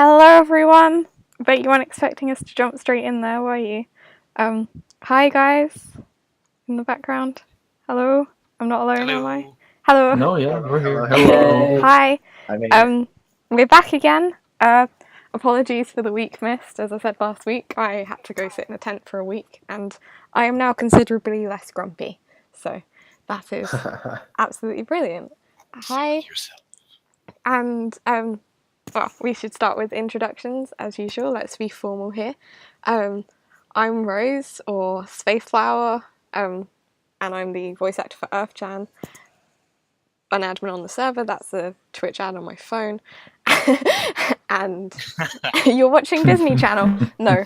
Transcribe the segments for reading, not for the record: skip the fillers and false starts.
Hello everyone! Bet you weren't expecting us to jump straight in there, were you? Hi guys in the background. Hello? I'm not alone, Hello. am I? Hello. No, yeah, we're here. Hello. Hi. I mean, We're back again. Apologies for the week missed. As I said last week, I had to go sit in a tent for a week, and I am now considerably less grumpy. So that is absolutely brilliant. Hi. Yourself. And well, we should start with introductions as usual. Let's be formal here. I'm Rose, or SpaceFlower, and I'm the voice actor for Earth-chan. An admin on the server. That's a Twitch ad on my phone. And you're watching Disney Channel. No.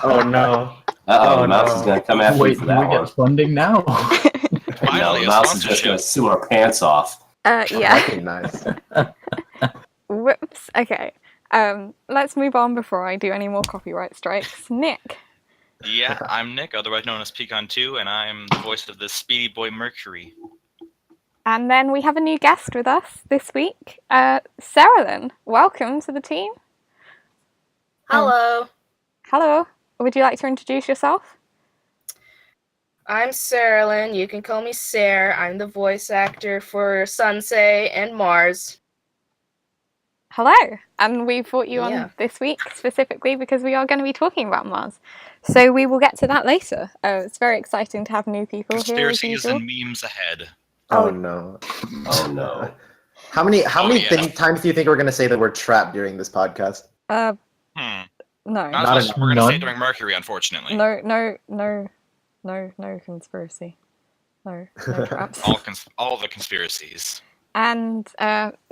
oh no. The mouse is going to come after Wait, you for do that we one. get funding now? Finally, The a mouse is just going sponsorship. to sue our pants off. Yeah. Okay, nice. Whoops. Okay. Let's move on before I do any more copyright strikes. Nick. Yeah, I'm Nick, otherwise known as Pecan2, and I'm the voice of the Speedy Boy Mercury. And then we have a new guest with us this week, Sarah. Welcome to the team. Hello, Hello. Would you like to introduce yourself? I'm Sarah. You can call me Sarah. I'm the voice actor for Sunsei and Mars. Hello. And we brought you Yeah. on this week specifically because we are going to be talking about Mars. So we will get to that later. It's very exciting to have new people here as Conspiracies usual. and memes ahead. Oh no. Oh, no. How many yeah. times do you think we're gonna say the word trap during this podcast? No. Not Not as much as we're going to say none. during Mercury, unfortunately. No conspiracy. No traps. All the conspiracies. And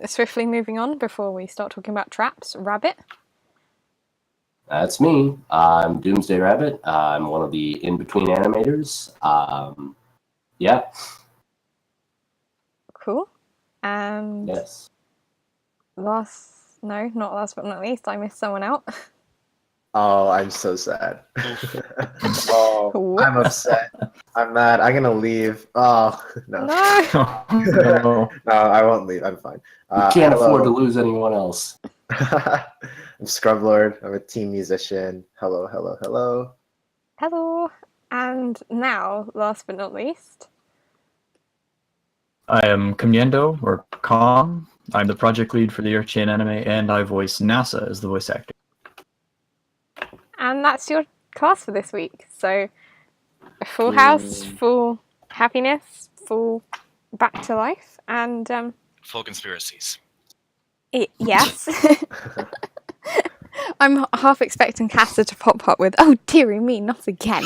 swiftly moving on before we start talking about traps, Rabbit. That's me. I'm Doomsday Rabbit. I'm one of the in-between animators. Yeah, Cool. And yes. not last but not least, I missed someone out. Oh, I'm so sad. Oh, I'm upset. I'm mad. I'm gonna leave. Oh no. No. No, I won't leave. I'm fine. We can't hello. afford to lose anyone else. I'm Scrublord. I'm a team musician. Hello. Hello. And now, last but not least, I am Comn, or Comn. I'm the project lead for the Earth-Chain anime, and I voice NASA as the voice actor. and that's your cast for this week. So, a full house, full happiness, full back to life, and Full conspiracies. yes. I'm half expecting Casa to pop up with, "Oh dearie me, not again."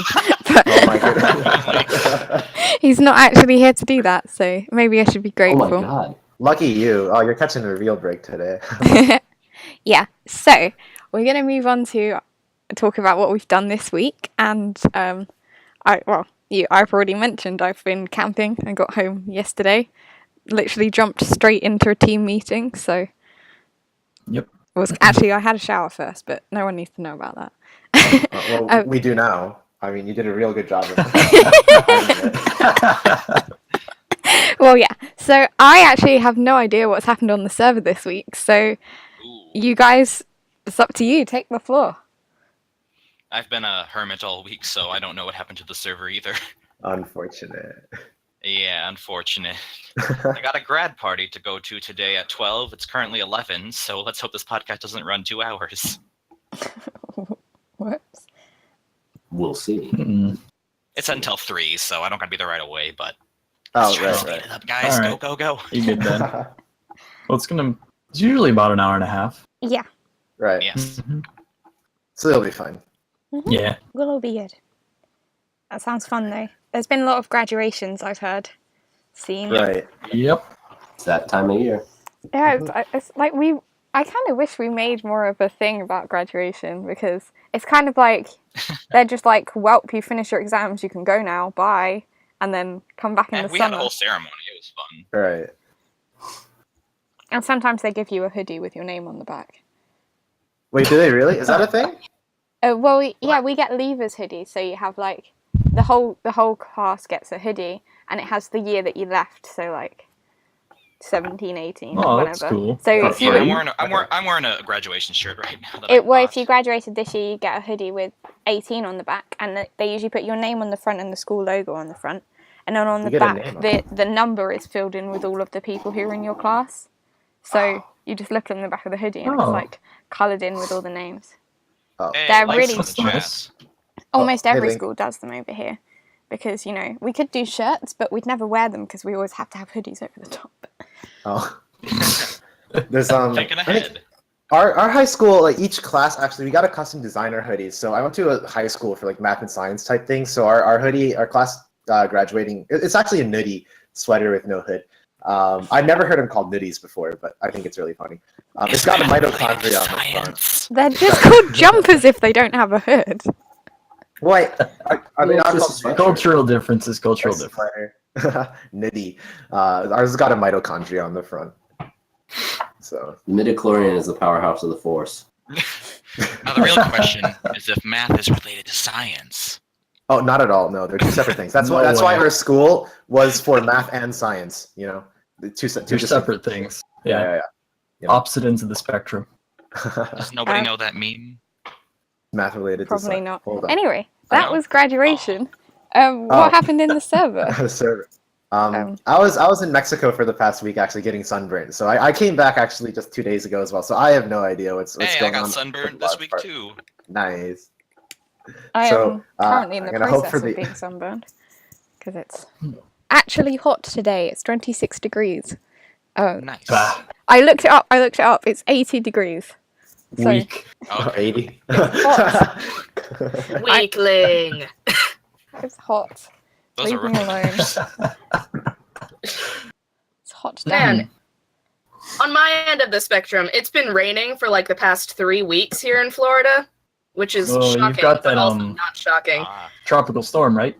But Oh my goodness. he's not actually here to do that, so maybe I should be Oh grateful. my god. Lucky you. Oh, you're catching a reveal break today. Yeah, so we're going to move on to talk about what we've done this week. And I've already mentioned I've been camping. I got home yesterday, literally jumped straight into a team meeting. So Yep. I had a shower first, but no one needs to know about that. Well, we do now. I mean, you did a real good job of it. Well, yeah. So I actually have no idea what's happened on the server this week. So Ooh. you guys, it's up to you. Take the floor. I've been a hermit all week, so I don't know what happened to the server either. Unfortunate. Yeah, unfortunate. I got a grad party to go to today at 12. It's currently 11, so let's hope this podcast doesn't run 2 hours. Whoops. We'll see. Mm. It's until 3, so I don't gotta be there right away, but Oh, let's try to right, speed right. it up, guys. All right. Go. You good then? Well, it's usually about an hour and a half. Yeah. Right. Yes. So it'll be fine. Yeah. Will all be good. That sounds fun though. There's been a lot of graduations I've heard. Seen. Right. Yep. It's that time of year. Yeah, it's like I kind of wish we made more of a thing about graduation because it's kind of like they're just like, well, you finish your exams, you can go now, bye, and then come back in the We had a summer. whole ceremony. It was fun. Right. And sometimes they give you a hoodie with your name on the back. Wait, do they really? Is that a thing? We get leavers hoodies, so you have like the whole class gets a hoodie, and it has the year that you left. So like, 17, 18, Oh, whatever. that's cool. So For if you, free? I'm wearing a graduation shirt right now. That I well, if bought. you graduated this year, you get a hoodie with 18 on the back, and they usually put your name on the front and the school logo on the front, and then on the You get a back, name on it. the number is filled in with all of the people who are in your class. So you just look on the back of the hoodie, and it's Oh. like coloured in with all the names. Oh. Hey, They're likes really- in the That's chat. nice. Almost hey, every Link. school does them over here, because we could do shirts, but we'd never wear them because we always have to have hoodies over the top. Oh. There's Thinking I think ahead. our high school, like each class actually, we got a custom designer hoodies. So I went to a high school for like math and science type things. So our hoodie, our class graduating, it's actually a nudie sweater with no hood. I've never heard them called nuddies before, but I think it's really funny. It's got a mitochondria on the front. Science. They're just called jumpers if they don't have a hood. Wait, are they Well, not it's called just a sweatshirts? Cultural differences, cultural Or differences. sweater? Nitty. Ours has got a mitochondria on the front. So The midichlorian is the powerhouse of the Force. Now the real question is if math is related to science. oh, not at all. No, they're two separate things. That's No why. That's why way. our school was for math and science. You know, the two They're separate things. Yeah. Yeah. Opposite ends of the spectrum. Does nobody Um, know that meme? Math related. Probably to science. not. Hold on. Anyway, I that know. was graduation. Oh. What happened in the server? The server. Um, I was in Mexico for the past week actually getting sunburned. So I came back actually just 2 days ago as well. So I have no idea what's Hey, I going got on. sunburned with this large week part. too. Nice. I So, am currently in I'm the gonna hope process for of the- being sunburned because it's actually hot today. It's 26 degrees. Nice. Bah, I looked it up. It's 80 degrees. So weak. Okay. 80. hot. Weakling. It's hot. Those Leave are me alone. It's hot today. Man, on my end of the spectrum, it's been raining for like the past 3 weeks here in Florida, which is Oh, you've shocking, got but that, also not shocking. Tropical storm, right?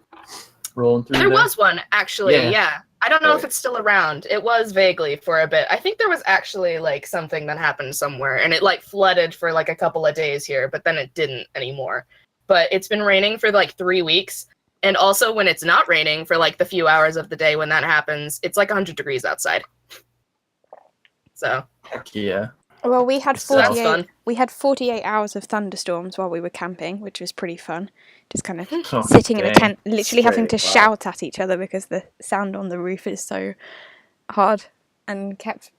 Rolling through There there. was one, actually, Yeah. yeah. I don't know if Right. it's still around. It was vaguely for a bit. I think there was actually like something that happened somewhere, and it like flooded for like a couple of days here, but then it didn't anymore. But it's been raining for like 3 weeks. And also when it's not raining for like the few hours of the day when that happens, it's like 100 degrees outside. So Heck yeah. Well, we had So that's 48. fun. We had 48 hours of thunderstorms while we were camping, which was pretty fun. Just kind of Oh, sitting in a dang. tent, literally having to Straight, wow. shout at each other because the sound on the roof is so hard, and kept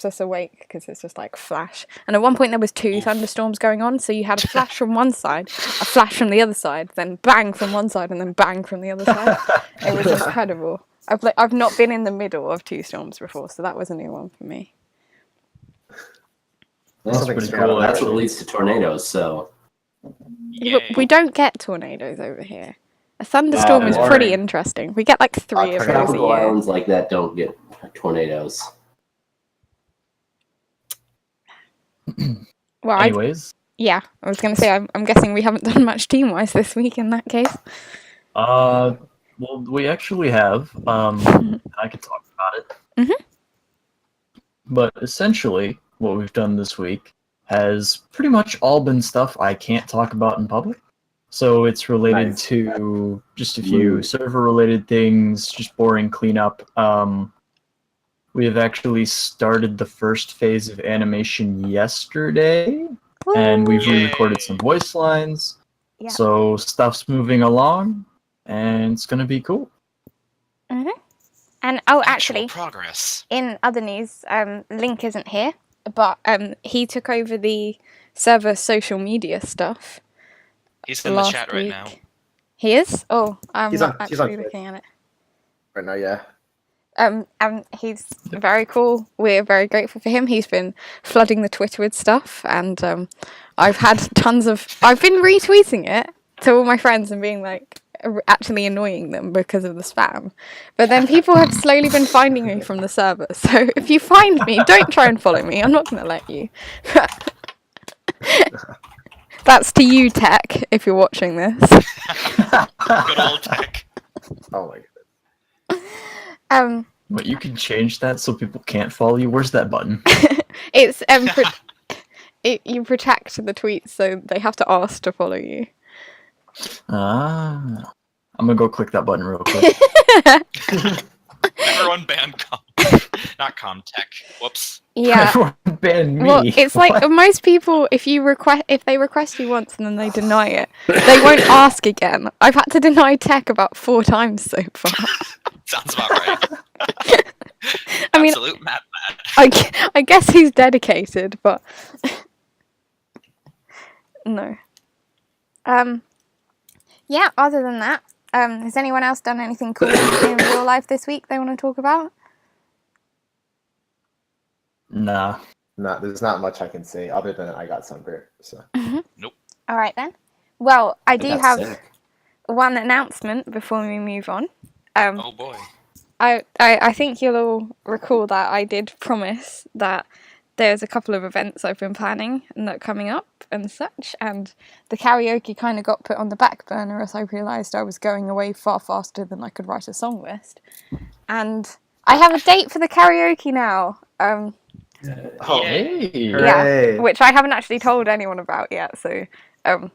us awake because it's just like flash. And at one point there was 2 thunderstorms going on, so you had a flash from one side, a flash from the other side, then bang from one side, and then bang from the other side. It was incredible. I've not been in the middle of 2 storms before, so that was a new one for me. That's Something pretty straight out cool, of That's that. what leads to tornadoes. So Yay. We don't get tornadoes over here. A thunderstorm Yeah, is boring. pretty interesting. We get like 3 of tornado. those a tropical year. islands like that don't get tornadoes. Well, Anyways, I was going to say, I'm guessing we haven't done much team-wise this week in that case. well, we actually have. I can talk about it. Mhm. But essentially, what we've done this week has pretty much all been stuff I can't talk about in public. So it's related Nice. to just a few Ooh. server-related things, just boring cleanup. We have actually started the first phase of animation yesterday, and we've Yay. re-recorded some voice lines. Yeah. So stuff's moving along, and it's gonna be cool. And Actual actually, progress. in other news, Link isn't here, but he took over the server social media stuff He's in the last chat right week. now. He is? Oh, I'm He's not on- he's on actually Twitch. looking at it. Right now, yeah. He's very cool. We're very grateful for him. He's been flooding the Twitter with stuff, and I've been retweeting it to all my friends and being like, actually annoying them because of the spam. But then people have slowly been finding me from the server. So if you find me, don't try and follow me. I'm not going to let you. That's to you, Tech, if you're watching this. Good old tech. Oh my god. But you can change that so people can't follow you. Where's that button? It's you protect the tweets, so they have to ask to follow you. I'm gonna go click that button real quick. Everyone ban Comn. Not Comtech. Whoops. Yeah. Everyone banned me. Well, it's like What? most people, if they request you once and then they deny it, they won't ask again. I've had to deny tech about 4 times so far. Sounds about right. I mean, Absolute mad. I guess he's dedicated, but no. Yeah, other than that, has anyone else done anything cool in real life this week they want to talk about? Nah. No, there's not much I can say other than I got sunburned. So All right then. Well, I do got have sick. one announcement before we move on. Oh boy. I think you'll all recall that I did promise that there's a couple of events I've been planning and that are coming up and such, and the karaoke kind of got put on the back burner as I realised I was going away far faster than I could write a song list. And I have a date for the karaoke now. oh, Hey. Yeah, hooray. which I haven't actually told anyone about yet, so Oh.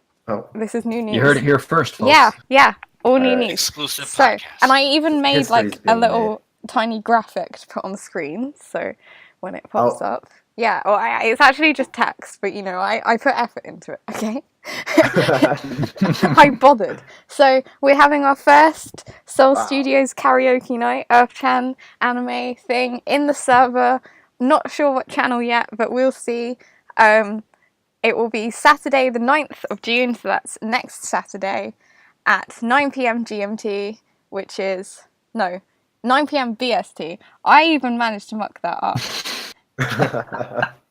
this is new news. You heard it here first, folks. Yeah, all new Alright. news. Exclusive So, podcast. and I even made History's like a being little tiny graphic to put on the screen, so when it pops up. Yeah, well, it's actually just text, but you know, I put effort into it, okay? I bothered. So, we're having our first Soul Wow. Studios karaoke night, Earth-chan anime thing in the server. Not sure what channel yet, but we'll see. It will be Saturday the 9th of June, so that's next Saturday at 9 p.m. GMT, which is, no, 9 p.m. BST. I even managed to muck that up.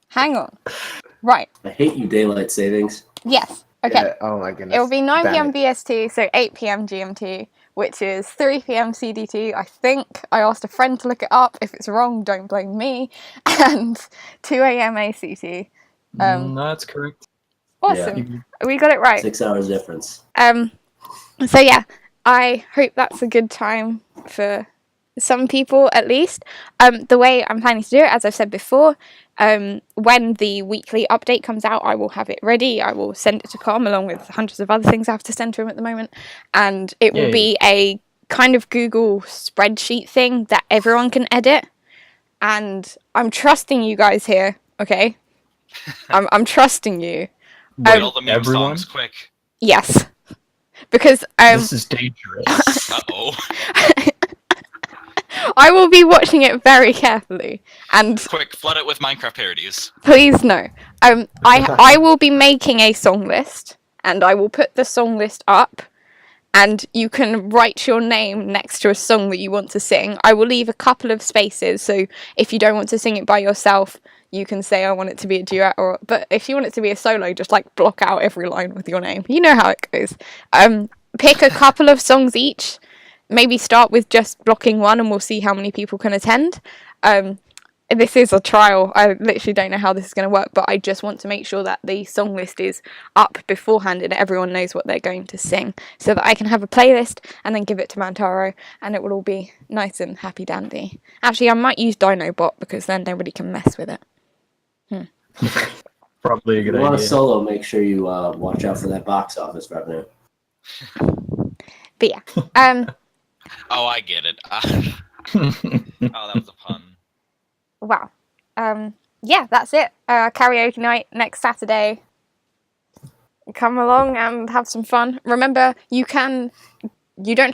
Hang on. Right. I hate you, daylight savings. Yes. Okay. Yeah, oh my goodness. It will be 9 Damn p.m. it. BST, so 8 p.m. GMT, which is 3 p.m. CDT, I think. I asked a friend to look it up. If it's wrong, don't blame me. And 2 a.m. ACT. That's correct. Awesome. We got it right. 6 hours difference. So yeah, I hope that's a good time for some people at least. The way I'm planning to do it, as I've said before, when the weekly update comes out, I will have it ready. I will send it to Comn along with hundreds of other things I have to send to him at the moment. And it will be a kind of Google spreadsheet thing that everyone can edit. And I'm trusting you guys here, okay? I'm trusting you. Wait, all the meme everyone? songs, quick. Yes. Because This is dangerous. Uh-oh. I will be watching it very carefully, and Quick, flood it with Minecraft parodies. please no. I will be making a song list, and I will put the song list up, and you can write your name next to a song that you want to sing. I will leave a couple of spaces, so if you don't want to sing it by yourself, you can say I want it to be a duet, but if you want it to be a solo, just like block out every line with your name. You know how it goes. Pick a couple of songs each. Maybe start with just blocking one, and we'll see how many people can attend. This is a trial. I literally don't know how this is going to work, but I just want to make sure that the song list is up beforehand and everyone knows what they're going to sing, so that I can have a playlist and then give it to Mantaro, and it will all be nice and happy dandy. Actually, I might use Dinobot because then nobody can mess with it. Probably a If good you want a idea. solo, make sure you watch out for that box office revenue. But yeah, Oh, I get it. Oh, that was a pun. wow. Yeah, that's it. Karaoke night next Saturday. Come along and have some fun. Remember, you don't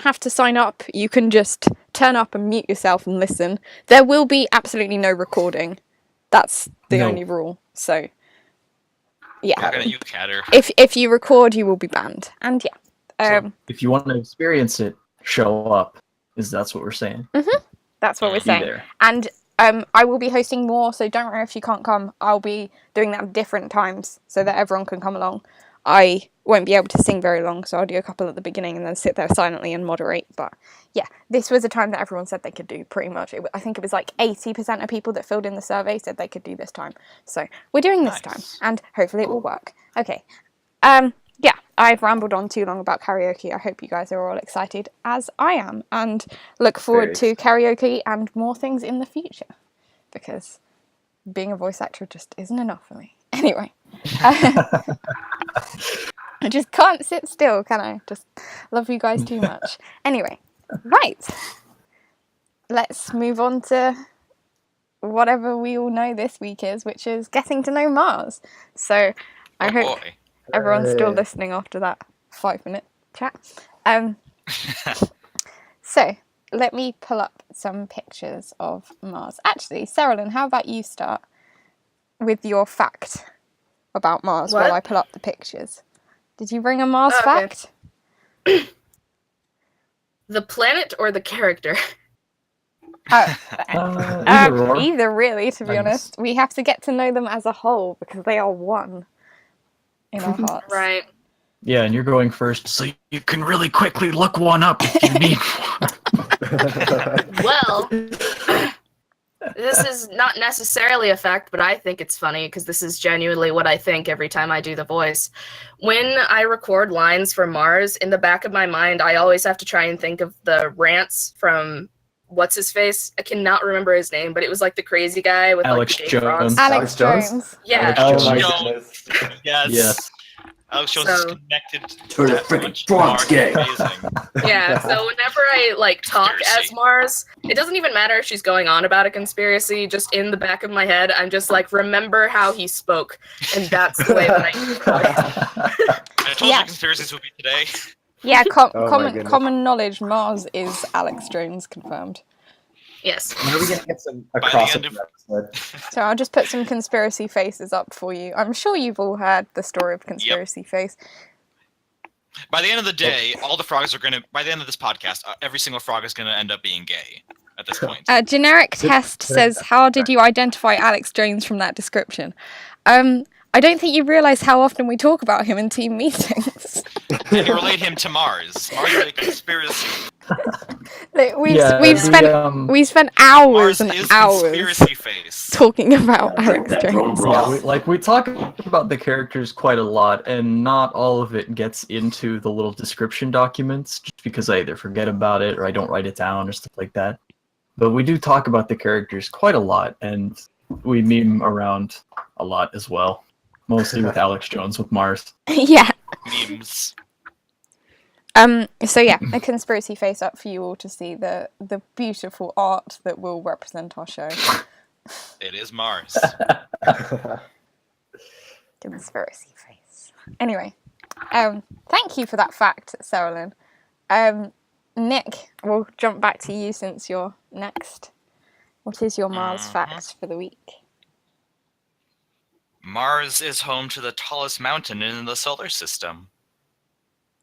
have to sign up. You can just turn up and mute yourself and listen. There will be absolutely no recording. That's the No. only rule. So, yeah. We're gonna you catter. If you record, you will be banned. And yeah, So if you want to experience it, show up. That's what we're saying. that's what we're Be saying. there. And I will be hosting more, so don't worry if you can't come. I'll be doing that at different times so that everyone can come along. I won't be able to sing very long, so I'll do a couple at the beginning and then sit there silently and moderate. But yeah, this was a time that everyone said they could do pretty much. I think it was like 80% of people that filled in the survey said they could do this time. So we're doing this time, Nice. and hopefully it will work. Okay. Yeah, I've rambled on too long about karaoke. I hope you guys are all excited as I am, and look forward to karaoke and more things in the future, because being a voice actor just isn't enough for me. Anyway. I just can't sit still, can I? Just love you guys too much. Anyway, right. Let's move on to whatever we all know this week is, which is getting to know Mars. So I hope boy. everyone's still Hey. listening after that 5-minute chat. So let me pull up some pictures of Mars. Actually, Sarah-Lynn, how about you start with your fact about Mars What? while I pull up the pictures? Did you bring a Mars Okay. fact? The planet or the character? Either or. Either, really, to be Nice. honest. We have to get to know them as a whole because they are one in our hearts. Right. Yeah, and you're going first, so you can really quickly look one up if you need. Well, this is not necessarily a fact, but I think it's funny because this is genuinely what I think every time I do the voice. When I record lines for Mars, in the back of my mind, I always have to try and think of the rants from what's his face? I cannot remember his name, but it was like the crazy guy with Alex like the gay frogs. Jones. Alex Alex Jones. Yeah. Alex Oh my Jones. goodness. Yes. Yes. Alex Jones is So- connected Turn the that frickin' much frogs more gay. amazing. Yeah, so whenever I like talk as Conspiracy. Mars, it doesn't even matter if she's going on about a conspiracy. Just in the back of my head, I'm just like, remember how he spoke, and that's the way that I. I told Yeah. you conspiracies would be today. Yeah, Oh my common goodness. common knowledge. Mars is Alex Jones confirmed. Yes. When are we gonna get some a By the end crossover of- episode? So I'll just put some conspiracy faces up for you. I'm sure you've all heard the story of conspiracy face. By the end of the day, all the frogs are gonna. By the end of this podcast, every single frog is gonna end up being gay. At this point, A generic test says, "How did you identify Alex Jones from that description?" I don't think you realise how often we talk about him in team meetings. and you relate him to Mars. Mars is a conspiracy. Like, we've the, spent hours Mars and is hours conspiracy face. talking about Alex That drone Jones. broth. we talk about the characters quite a lot, and not all of it gets into the little description documents, just because I either forget about it or I don't write it down or stuff like that. But we do talk about the characters quite a lot, and we meme around a lot as well. Mostly with Alex Jones with Mars. Yeah. Memes. So yeah, a conspiracy face up for you all to see the beautiful art that will represent our show. It is Mars. Conspiracy face. Anyway, thank you for that fact, Sarah-Lynn. Nick, we'll jump back to you since you're next. What is your Mars fact for the week? Mars is home to the tallest mountain in the solar system.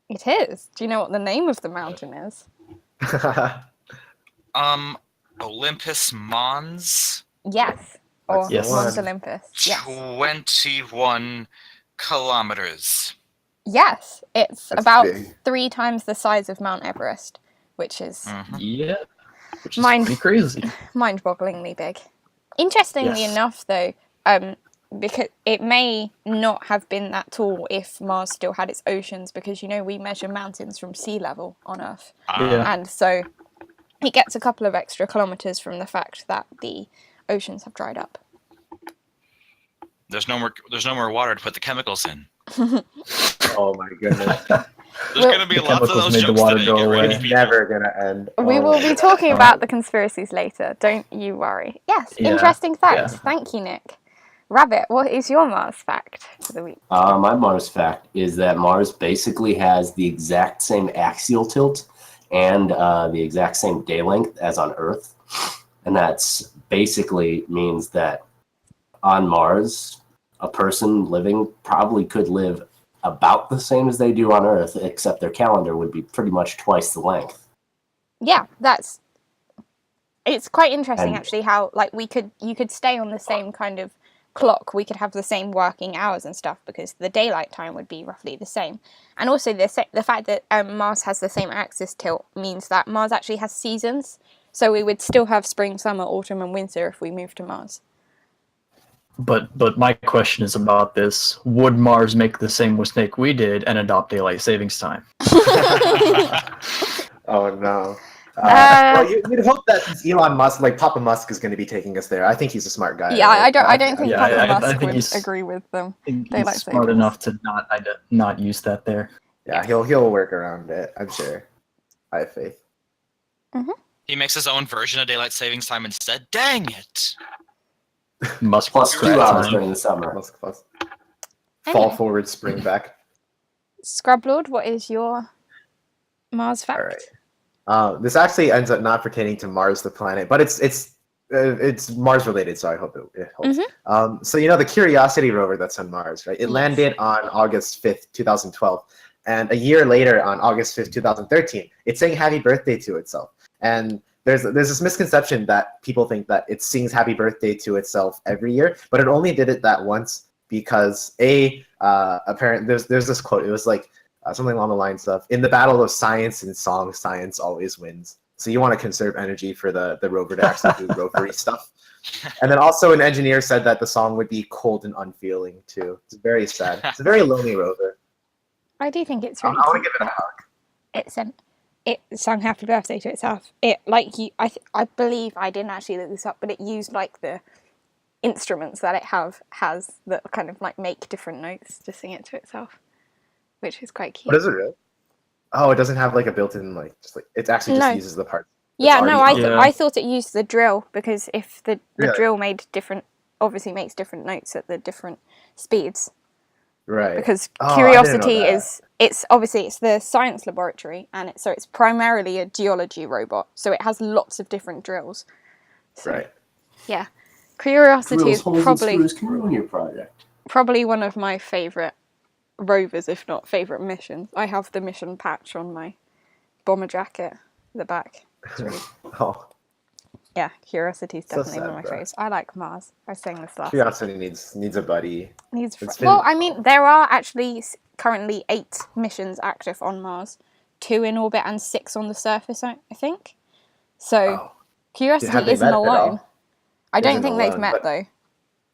It is. Do you know what the name of the mountain is? Olympus Mons, Yes. Or Yes. Mons Olympus. Yes. 21 kilometers. Yes. It's That's about big. 3 times the size of Mount Everest, which is Yeah. Which is Mine- pretty crazy. mind-bogglingly big. Interestingly Yes. enough, though, because it may not have been that tall if Mars still had its oceans, because we measure mountains from sea level on Earth, Yeah. and so it gets a couple of extra kilometers from the fact that the oceans have dried up. There's no more water to put the chemicals in. Oh my goodness. There's Well- gonna be The lots of chemicals those made the jokes water today. go Get ready, away. It's people. never gonna end. We Oh will my be talking God. about the conspiracies later. Don't you worry. Yes, Yeah, interesting fact. yeah. Thank you, Nick. Rabbit, what is your Mars fact for the week? My Mars fact is that Mars basically has the exact same axial tilt and the exact same day length as on Earth. And that's basically means that on Mars, a person living probably could live about the same as they do on Earth, except their calendar would be pretty much twice the length. Yeah, it's quite interesting And- actually how you could stay on the same kind of clock. We could have the same working hours and stuff because the daylight time would be roughly the same. And also the fact that Mars has the same axis tilt means that Mars actually has seasons. So we would still have spring, summer, autumn, and winter if we moved to Mars. But my question is about this. Would Mars make the same mistake we did and adopt daylight savings time? Oh no. Uh, Well, you'd hope that since Elon Musk, like Papa Musk, is going to be taking us there. I think he's a smart guy. Yeah, right? I don't think Yeah, Papa I Musk think would he's- agree with them. I think Daylight he's smart savings. enough to not use that there. Yeah, he'll work around it. I'm sure. I have faith. He makes his own version of daylight savings time instead. Dang it! Musk Plus crap 2 hours time. during the summer. Musk plus. Fall Anyway. forward, spring back. Scrublord, what is your Mars fact? All right. This actually ends up not pertaining to Mars, the planet, but it's Mars related, so I hope it holds. So the Curiosity rover that's on Mars, right? It landed on August 5th, 2012, and a year later, on August 5th, 2013, it's saying happy birthday to itself. And there's this misconception that people think that it sings happy birthday to itself every year, but it only did it that once because apparently there's this quote. It was like something along the lines of, "In the battle of science and song, science always wins." So you want to conserve energy for the rover to actually do rovery stuff. And then also an engineer said that the song would be cold and unfeeling too. It's very sad. It's a very lonely rover. I do think it's I really want to cute. give it a hug. It sang happy birthday to itself. I believe I didn't actually look this up, but it used like the instruments that it has that kind of like make different notes to sing it to itself, which is quite cute. What is it really? Oh, it doesn't have like a built-in it actually just uses the part. Yeah, no, Yeah. I thought it used the drill because if the Really? drill obviously makes different notes at the different speeds. Right. Because Oh, I didn't know Curiosity that. it's obviously it's the science laboratory and it's primarily a geology robot, so it has lots of different drills. So, Right. yeah, Curiosity Drills, is holes, and screws can ruin your project. probably one of my favourite rovers, if not favourite missions. I have the mission patch on my bomber jacket at the back. It's really, Oh, yeah, Curiosity is So definitely one sad, of my bro. favourites. I like Mars. I was saying this last. Curiosity needs a buddy. It's been- Well, I mean, there are actually currently 8 missions active on Mars, 2 in orbit and 6 on the surface, I think. So Oh. Have Curiosity they isn't met at alone. all? I don't Isn't think they've alone, met but- though.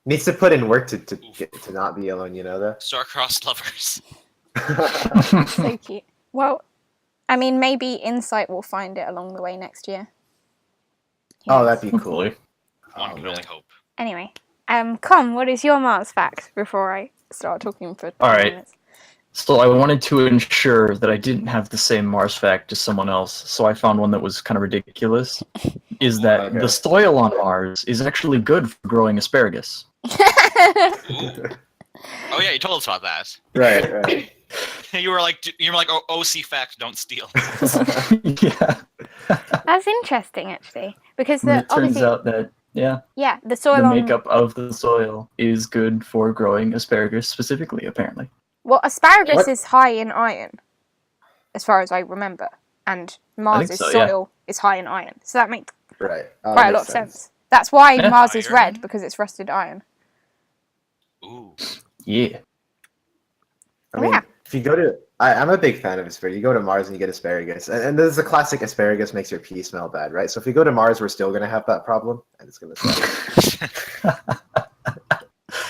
Needs to put in work to get to not be alone. Though. Star-crossed lovers. So cute. Well, I mean, maybe Insight will find it along the way next year. Who Oh, knows? that'd be cool. Hopefully. One Oh, can man. only hope. Anyway, Comn, what is your Mars fact before I start talking for 10 All right. minutes? So I wanted to ensure that I didn't have the same Mars fact as someone else, so I found one that was kind of ridiculous. Is that Okay. the soil on Mars is actually good for growing asparagus. Ooh. Oh yeah, you told us about that. Right. You were like, oh, OC fact, don't steal. Yeah. That's interesting, actually, because And it turns obviously, out that, yeah, the soil the on makeup of the soil is good for growing asparagus specifically, apparently. well, asparagus What? is high in iron, as far as I remember, and Mars's so, yeah. soil is high in iron, so that makes Right. quite a lot of sense. That's why Yeah. Mars is Iron? red, because it's rusted iron. Ooh. Yeah. I mean, Yeah. if you go to, I'm a big fan of asparagus. You go to Mars and you get asparagus, and there's the classic asparagus makes your pee smell bad, right? So if you go to Mars, we're still gonna have that problem, and it's gonna suck.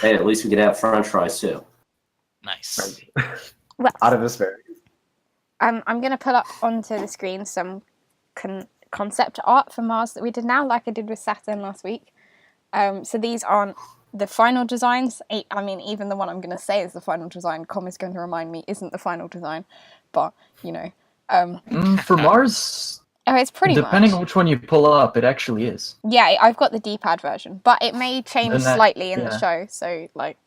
Hey, at least we could have French fries too. Nice. Well, Out of asparagus. I'm going to pull up onto the screen some concept art for Mars that we did now, like I did with Saturn last week. So these aren't the final designs. I mean, even the one I'm going to say is the final design, Com is going to remind me isn't the final design, but, you know. For Mars, Oh, it's pretty depending on much. which one you pull up, it actually is. Yeah, I've got the D-pad version, but it may change And that- slightly in the yeah. show, so, like,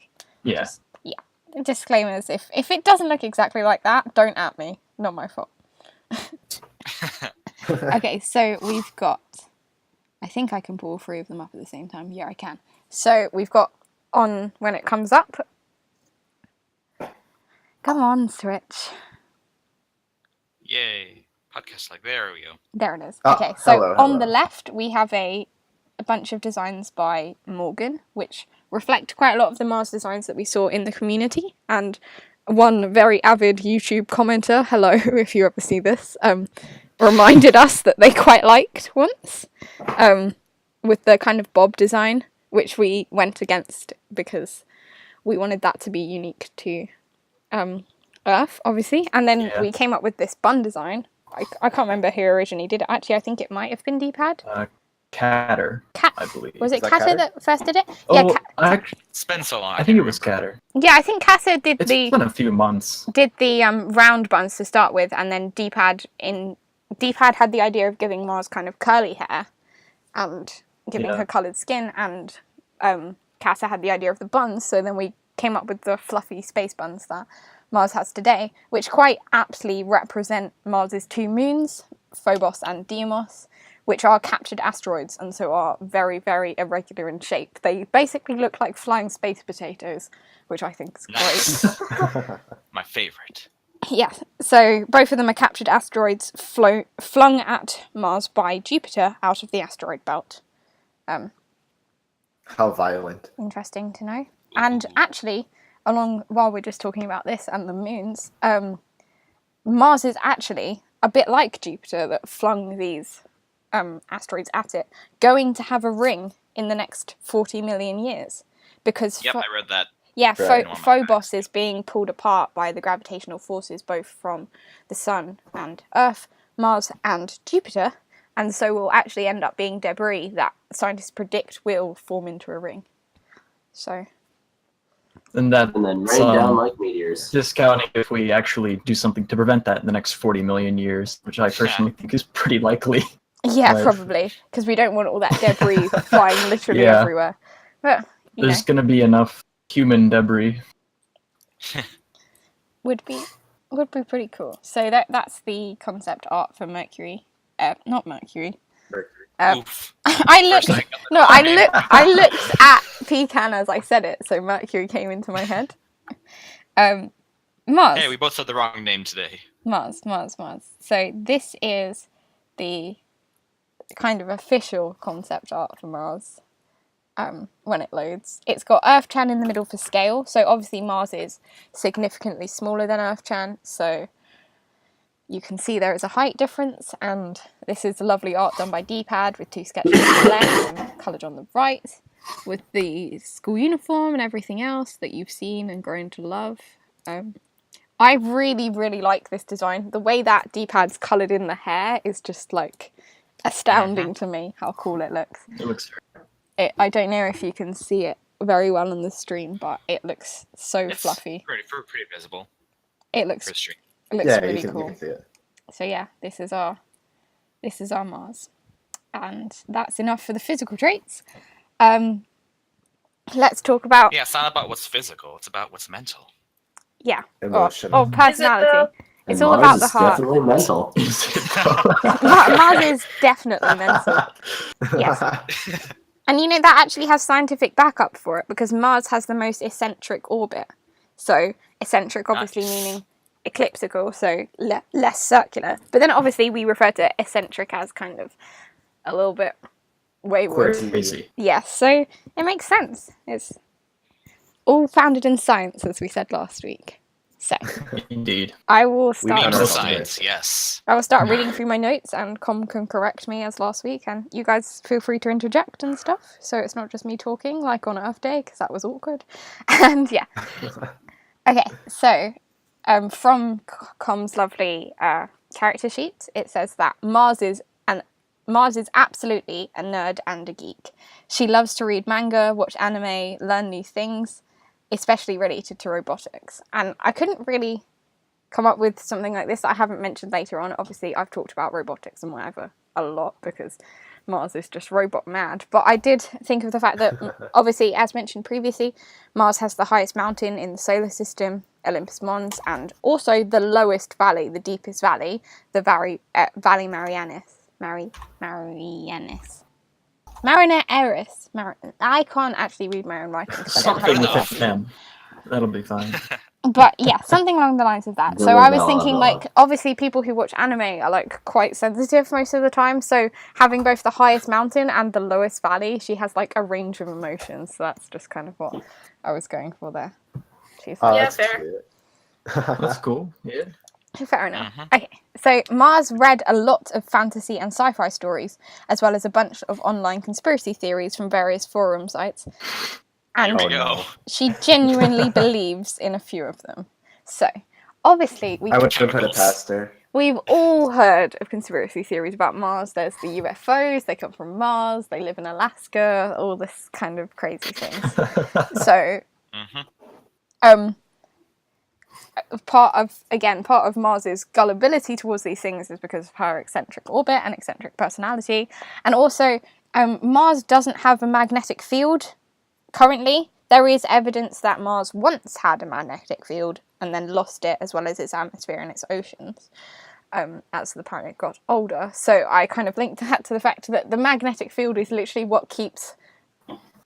Yeah. just, yeah. Disclaimers, if it doesn't look exactly like that, don't at me. Not my fault. Okay, so we've got... I think I can pull all 3 of them up at the same time. Yeah, I can. So we've got on when it comes up. Come on, Switch. Yay. Podcast like, there we go. There it is. Ah, Okay, so hello, on hello. the left we have a bunch of designs by Morgan, which reflect quite a lot of the Mars designs that we saw in the community. And one very avid YouTube commenter, hello if you ever see this, reminded us that they quite liked once, with the kind of bob design, which we went against because we wanted that to be unique to Earth, obviously. And then Yeah. we came up with this bun design. I can't remember who originally did it. Actually, I think it might have been D-pad. Catter, Cat. I believe. Was it Is that Kata Catter? that first did it? Oh, Yeah, It's been so long. I think it was Catter. yeah. I think Kata did It's the been a few months. round buns to start with, and then D-pad had the idea of giving Mars kind of curly hair and giving Yeah. her coloured skin, and Casa had the idea of the buns, so then we came up with the fluffy space buns that Mars has today, which quite aptly represent Mars's 2 moons, Phobos and Deimos, which are captured asteroids and so are very, very irregular in shape. They basically look like flying space potatoes, which I think is great. My favorite. Yeah, so both of them are captured asteroids flung at Mars by Jupiter out of the asteroid belt. How violent. Interesting to know. And actually, while we're just talking about this and the moons, Mars is actually a bit like Jupiter that flung these asteroids at it, going to have a ring in the next 40 million years. Because Yep, I read that. yeah, Right. Phobos is being pulled apart by the gravitational forces both from the Sun and Earth, Mars and Jupiter, and so will actually end up being debris that scientists predict will form into a ring. So, And that And then rain down like meteors. discounting if we actually do something to prevent that in the next 40 million years, which I personally think is pretty likely. yeah, Right. probably, because we don't want all that debris flying literally Yeah. everywhere. But, you know, There's going to be enough human debris. would be pretty cool. So that's the concept art for Mercury. Not Mercury. Oof. I looked. First I got the No, wrong I name. looked at pecan as I said it, so Mercury came into my head. Mars. Hey, we both said the wrong name today. Mars. So this is the kind of official concept art for Mars. When it loads, it's got Earth-chan in the middle for scale. So obviously Mars is significantly smaller than Earth-chan, so you can see there is a height difference. And this is the lovely art done by D-Pad with 2 sketches on the left and coloured on the right, with the school uniform and everything else that you've seen and grown to love. I really, really like this design. The way that D-Pad's coloured in the hair is just like astounding to me. How cool it looks. It looks I don't know if you can see it very well on the stream, but it looks so It's fluffy. Pretty visible It for looks the stream. Yeah, really you cool. can see it. So yeah, this is our Mars, and that's enough for the physical traits. Let's talk about Yeah, it's not about what's physical. It's about what's mental. Emotional. personality. And It's all Mars about the is heart. definitely mental. Mars is definitely mental. Yes. And you know, that actually has scientific backup for it, because Mars has the most eccentric orbit. So, eccentric obviously Nice. meaning ecliptical, so less circular. But then obviously we refer to eccentric as kind of a little bit wayward. crazy. Yes, so it makes sense. It's all founded in science, as we said last week. So, Indeed. I will We start. found Beams of ourselves science, yes. I will start reading through my notes, and Comn can correct me as last week, and you guys feel free to interject and stuff, so it's not just me talking like on Earth Day, because that was awkward. And yeah. Okay, so from Comm's lovely character sheet, it says that Mars is absolutely a nerd and a geek. She loves to read manga, watch anime, learn new things, especially related to robotics. And I couldn't really come up with something like this that I haven't mentioned later on. Obviously, I've talked about robotics and whatever a lot, because Mars is just robot mad. But I did think of the fact that, obviously, as mentioned previously, Mars has the highest mountain in the solar system, Olympus Mons, and also the lowest valley, the deepest valley, the Valley Marianis. Marianeris. I can't actually read my own writing, 'cause I don't have Something it. with an M. That'll be fine. But yeah, something along the lines of that. So I was thinking, like, obviously people who watch anime are like quite sensitive most of the time, so having both the highest mountain and the lowest valley, she has like a range of emotions. So that's just kind of what I was going for there. She's Yeah, that's fair. cute. That's cool. Yeah. fair enough. Okay, so Mars read a lot of fantasy and sci-fi stories, as well as a bunch of online conspiracy theories from various forum sites. And Here we go. she genuinely believes in a few of them. So, obviously, I wouldn't put it past her. we've all heard of conspiracy theories about Mars. There's the UFOs, they come from Mars, they live in Alaska, all this kind of crazy things. So, part of Mars's gullibility towards these things is because of her eccentric orbit and eccentric personality. And also, Mars doesn't have a magnetic field currently, there is evidence that Mars once had a magnetic field and then lost it, as well as its atmosphere and its oceans, as the planet got older. So I kind of linked that to the fact that the magnetic field is literally what keeps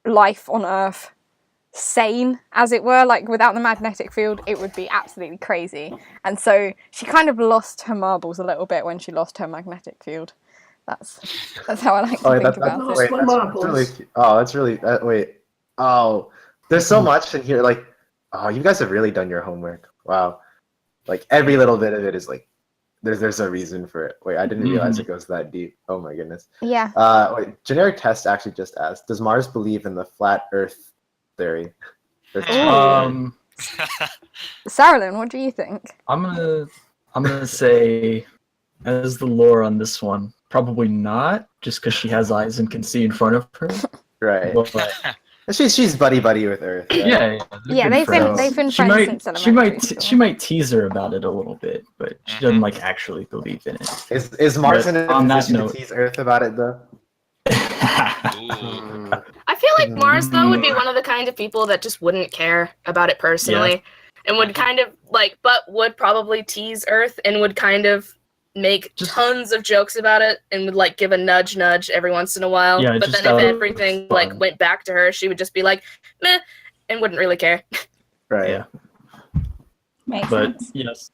life on Earth sane, as it were. Like, without the magnetic field, it would be absolutely crazy. And so she kind of lost her marbles a little bit when she lost her magnetic field. That's how I like to think about it. Wait, that's really wait. Oh, there's so much in here. Like, oh, you guys have really done your homework. Wow, like every little bit of it is like, there's a reason for it. Wait, I didn't realize it goes that deep. Oh my goodness. Yeah. Wait, generic test actually just asked, does Mars believe in the flat Earth theory? Saralyn, what do you think? I'm gonna say, as the lore on this one, probably not, just because she has eyes and can see in front of her. Right. But, she's buddy with Earth. Right? Yeah, they've been friends since elementary school. She might tease her about it a little bit, but she doesn't like actually believe in it. Is Mars in a position note, to tease Earth about it though? I feel like Mars, though, would be one of the kind of people that just wouldn't care about it personally, and would kind of like, but would probably tease Earth and would kind of make tons of jokes about it and would like give a nudge every once in a while. Yeah, but then if everything like went back to her, she would just be like, meh, and wouldn't really care. Right. Yeah. Makes But sense. yes,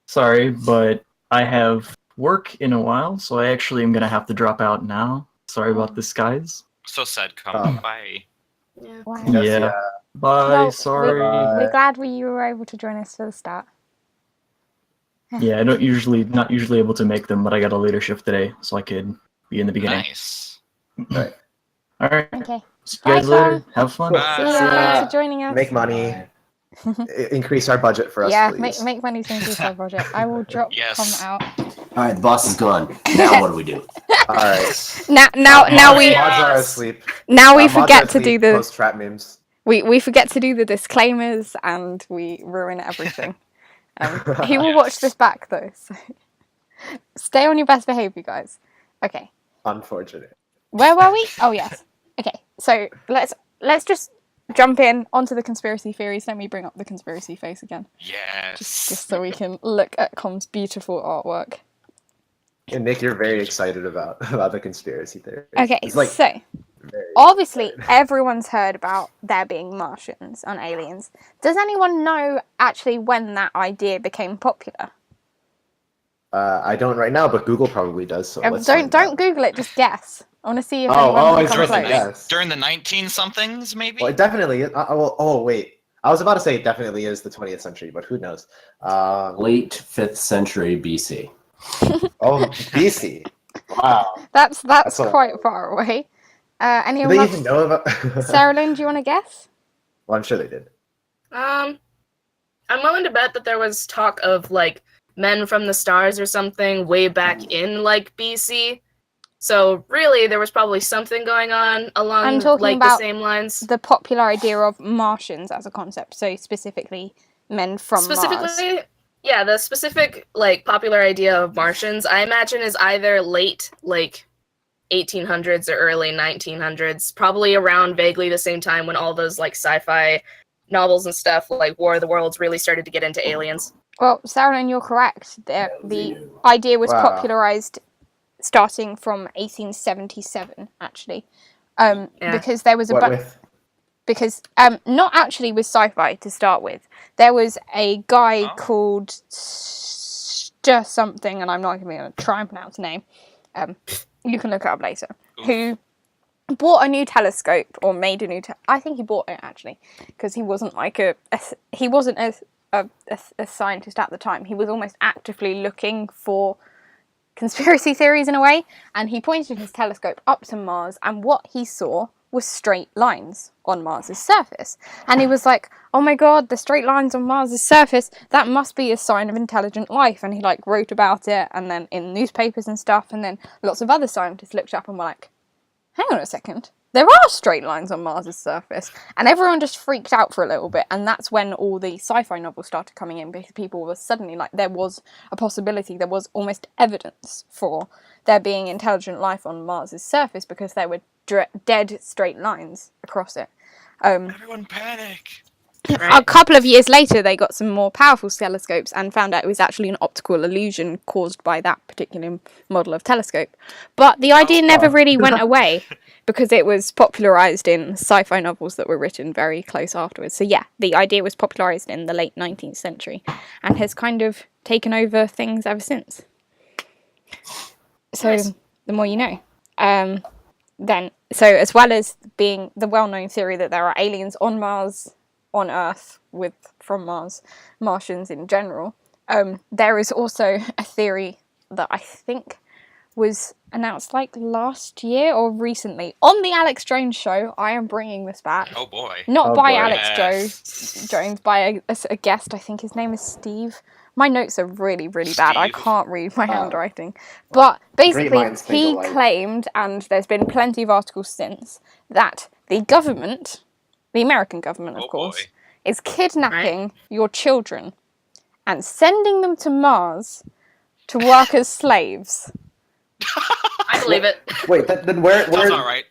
sorry, but I have work in a while, so I actually am gonna have to drop out now. Sorry about this, guys. So sad, Comn. Bye. Yeah. Wow. Yeah. Bye. Well, sorry. We're glad you were able to join us for the start. Yeah, I not usually able to make them, but I got a later shift today, so I could be in the beginning. Nice. Right. All right. Okay. See you guys Bye, later. Have fun. Bye. See ya. Yeah. Thanks for joining us. Make money. Increase our budget for us, Yeah, please. make money to increase our project. I will drop Yes. Comn out. All right, the boss is gone. Now what do we do? All right. Now we Mods are asleep. forget to do the post trap memes. we forget to do the disclaimers and we ruin everything. He will watch this back though, so stay on your best behavior, guys. Okay. Unfortunate. Where were we? Oh yes. Okay. So let's just jump in onto the conspiracy theories. Let me bring up the conspiracy face again, Yes. just so we can look at Com's beautiful artwork. And Nick, you're very excited about the conspiracy theory. Okay, It's like so very obviously everyone's heard about there being Martians and aliens. Does anyone know actually when that idea became popular? I don't right now, but Google probably does. So let's Don't find out. Google it. Just guess. I want to see if Oh, anyone it's can worth come a close. guess. During the 19-somethings, maybe? Well, it definitely is. Oh, wait. I was about to say it definitely is the 20th century, but who knows? Late 5th century BC. Oh, BC. Wow. That's a- quite far away. Do Anyone they else? even know about? Saralyn, do you want to guess? Well, I'm sure they did. I'm willing to bet that there was talk of like men from the stars or something way back in like BC. So really, there was probably something going on along I'm talking like about the same lines. The popular idea of Martians as a concept, so specifically men from Mars. Specifically, yeah, the specific like popular idea of Martians, I imagine, is either late like 1800s or early 1900s, probably around vaguely the same time when all those like sci-fi novels and stuff like War of the Worlds really started to get into aliens. Well, Saralyn, you're correct. The idea was Wow. popularized starting from 1877, actually, because there was a What with? because not actually with sci-fi to start with. There was a guy called something, and I'm not even going to try and pronounce the name. You can look it up later. Who bought a new telescope or made a new? I think he bought it actually because he wasn't like a scientist at the time. He was almost actively looking for conspiracy theories in a way, and he pointed his telescope up to Mars, and what he saw was straight lines on Mars's surface. And he was like, oh my god, the straight lines on Mars's surface, that must be a sign of intelligent life. And he like wrote about it, and then in newspapers and stuff, and then lots of other scientists looked up and were like, hang on a second, there are straight lines on Mars's surface, and everyone just freaked out for a little bit, and that's when all the sci-fi novels started coming in, because people were suddenly like, there was a possibility, there was almost evidence for there being intelligent life on Mars's surface, because there were dead straight lines across it. Everyone panic! A couple of years later, they got some more powerful telescopes and found out it was actually an optical illusion caused by that particular model of telescope. But the idea never really went away, because it was popularised in sci-fi novels that were written very close afterwards. So yeah, the idea was popularised in the late 19th century and has kind of taken over things ever since. So Nice. the more you know. So as well as being the well-known theory that there are aliens on Mars, on Earth, from Mars, Martians in general, there is also a theory that I think was announced like last year or recently on the Alex Jones show. I am bringing this back. Oh boy. Not Oh, by boy. Alex Jones, by a guest. I think his name is Steve. My notes are really, really bad. I Steve. can't read my handwriting. But basically, minds think he alike. claimed, and there's been plenty of articles since, that the government, the American government, of Oh course, boy. is kidnapping your children and sending them to Mars to work as slaves. I believe it. Wait, then where Sounds alright.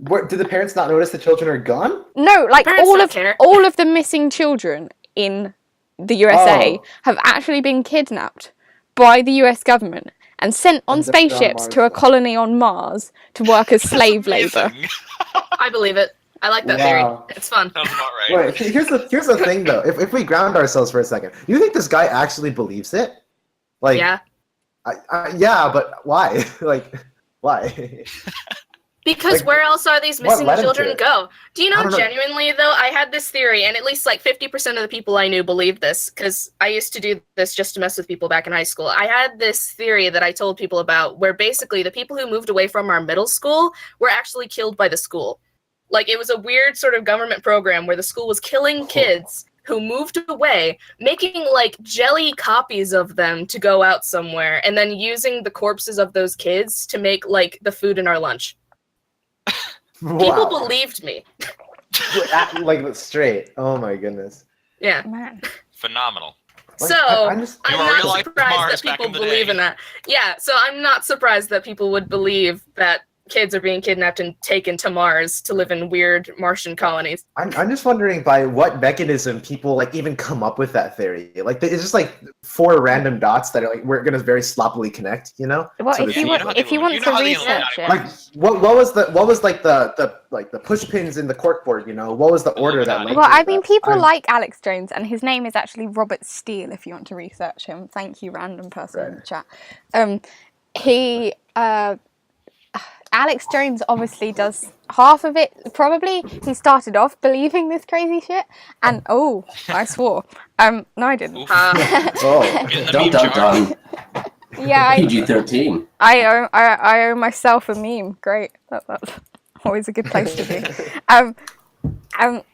do the parents not notice the children are gone? No, like Parents don't care. all of the missing children in the USA Oh. have actually been kidnapped by the US government and sent on And they're on spaceships Mars to a now. colony on Mars to work as slave labor. Amazing. I believe it. I like that Wow. theory. It's fun. Sounds about right. Wait, here's the thing though. If we ground ourselves for a second, do you think this guy actually believes it? Like, Yeah. yeah, but why? Like, why? Because Like, where else are these what missing led him to children it? go? Do you I know, don't know. genuinely, though, I had this theory, and at least like 50% of the people I knew believed this, because I used to do this just to mess with people back in high school. I had this theory that I told people about, where basically the people who moved away from our middle school were actually killed by the school. Like, it was a weird sort of government program where the school was killing kids who moved away, making like jelly copies of them to go out somewhere, and then using the corpses of those kids to make like the food in our lunch. People believed me. Like straight. Oh my goodness. Yeah. Man. Phenomenal. Like, So I'm just You I'm were real not life surprised Mars that back people in the believe day. in that. Yeah, so I'm not surprised that people would believe that kids are being kidnapped and taken to Mars to live in weird Martian colonies. I'm just wondering by what mechanism people like even come up with that theory. Like it's just like four random dots that are like we're gonna very sloppily connect, you know? Well, So if to you you want, know how if the- you want you know to how the research Illuminati it, like what was like the push pins in the corkboard, you know? What was the order that led well, to I mean, that? people I'm- like Alex Jones, and his name is actually Robert Steele. If you want to research him, thank you, random person in the chat. Alex Jones obviously does half of it. Probably he started off believing this crazy shit, and oh, I swore. No, I didn't. Oof. Oh. Get in the Dun meme dun jar. dun. Yeah, PG-13. I owe myself a meme. Great, that's always a good place to be. And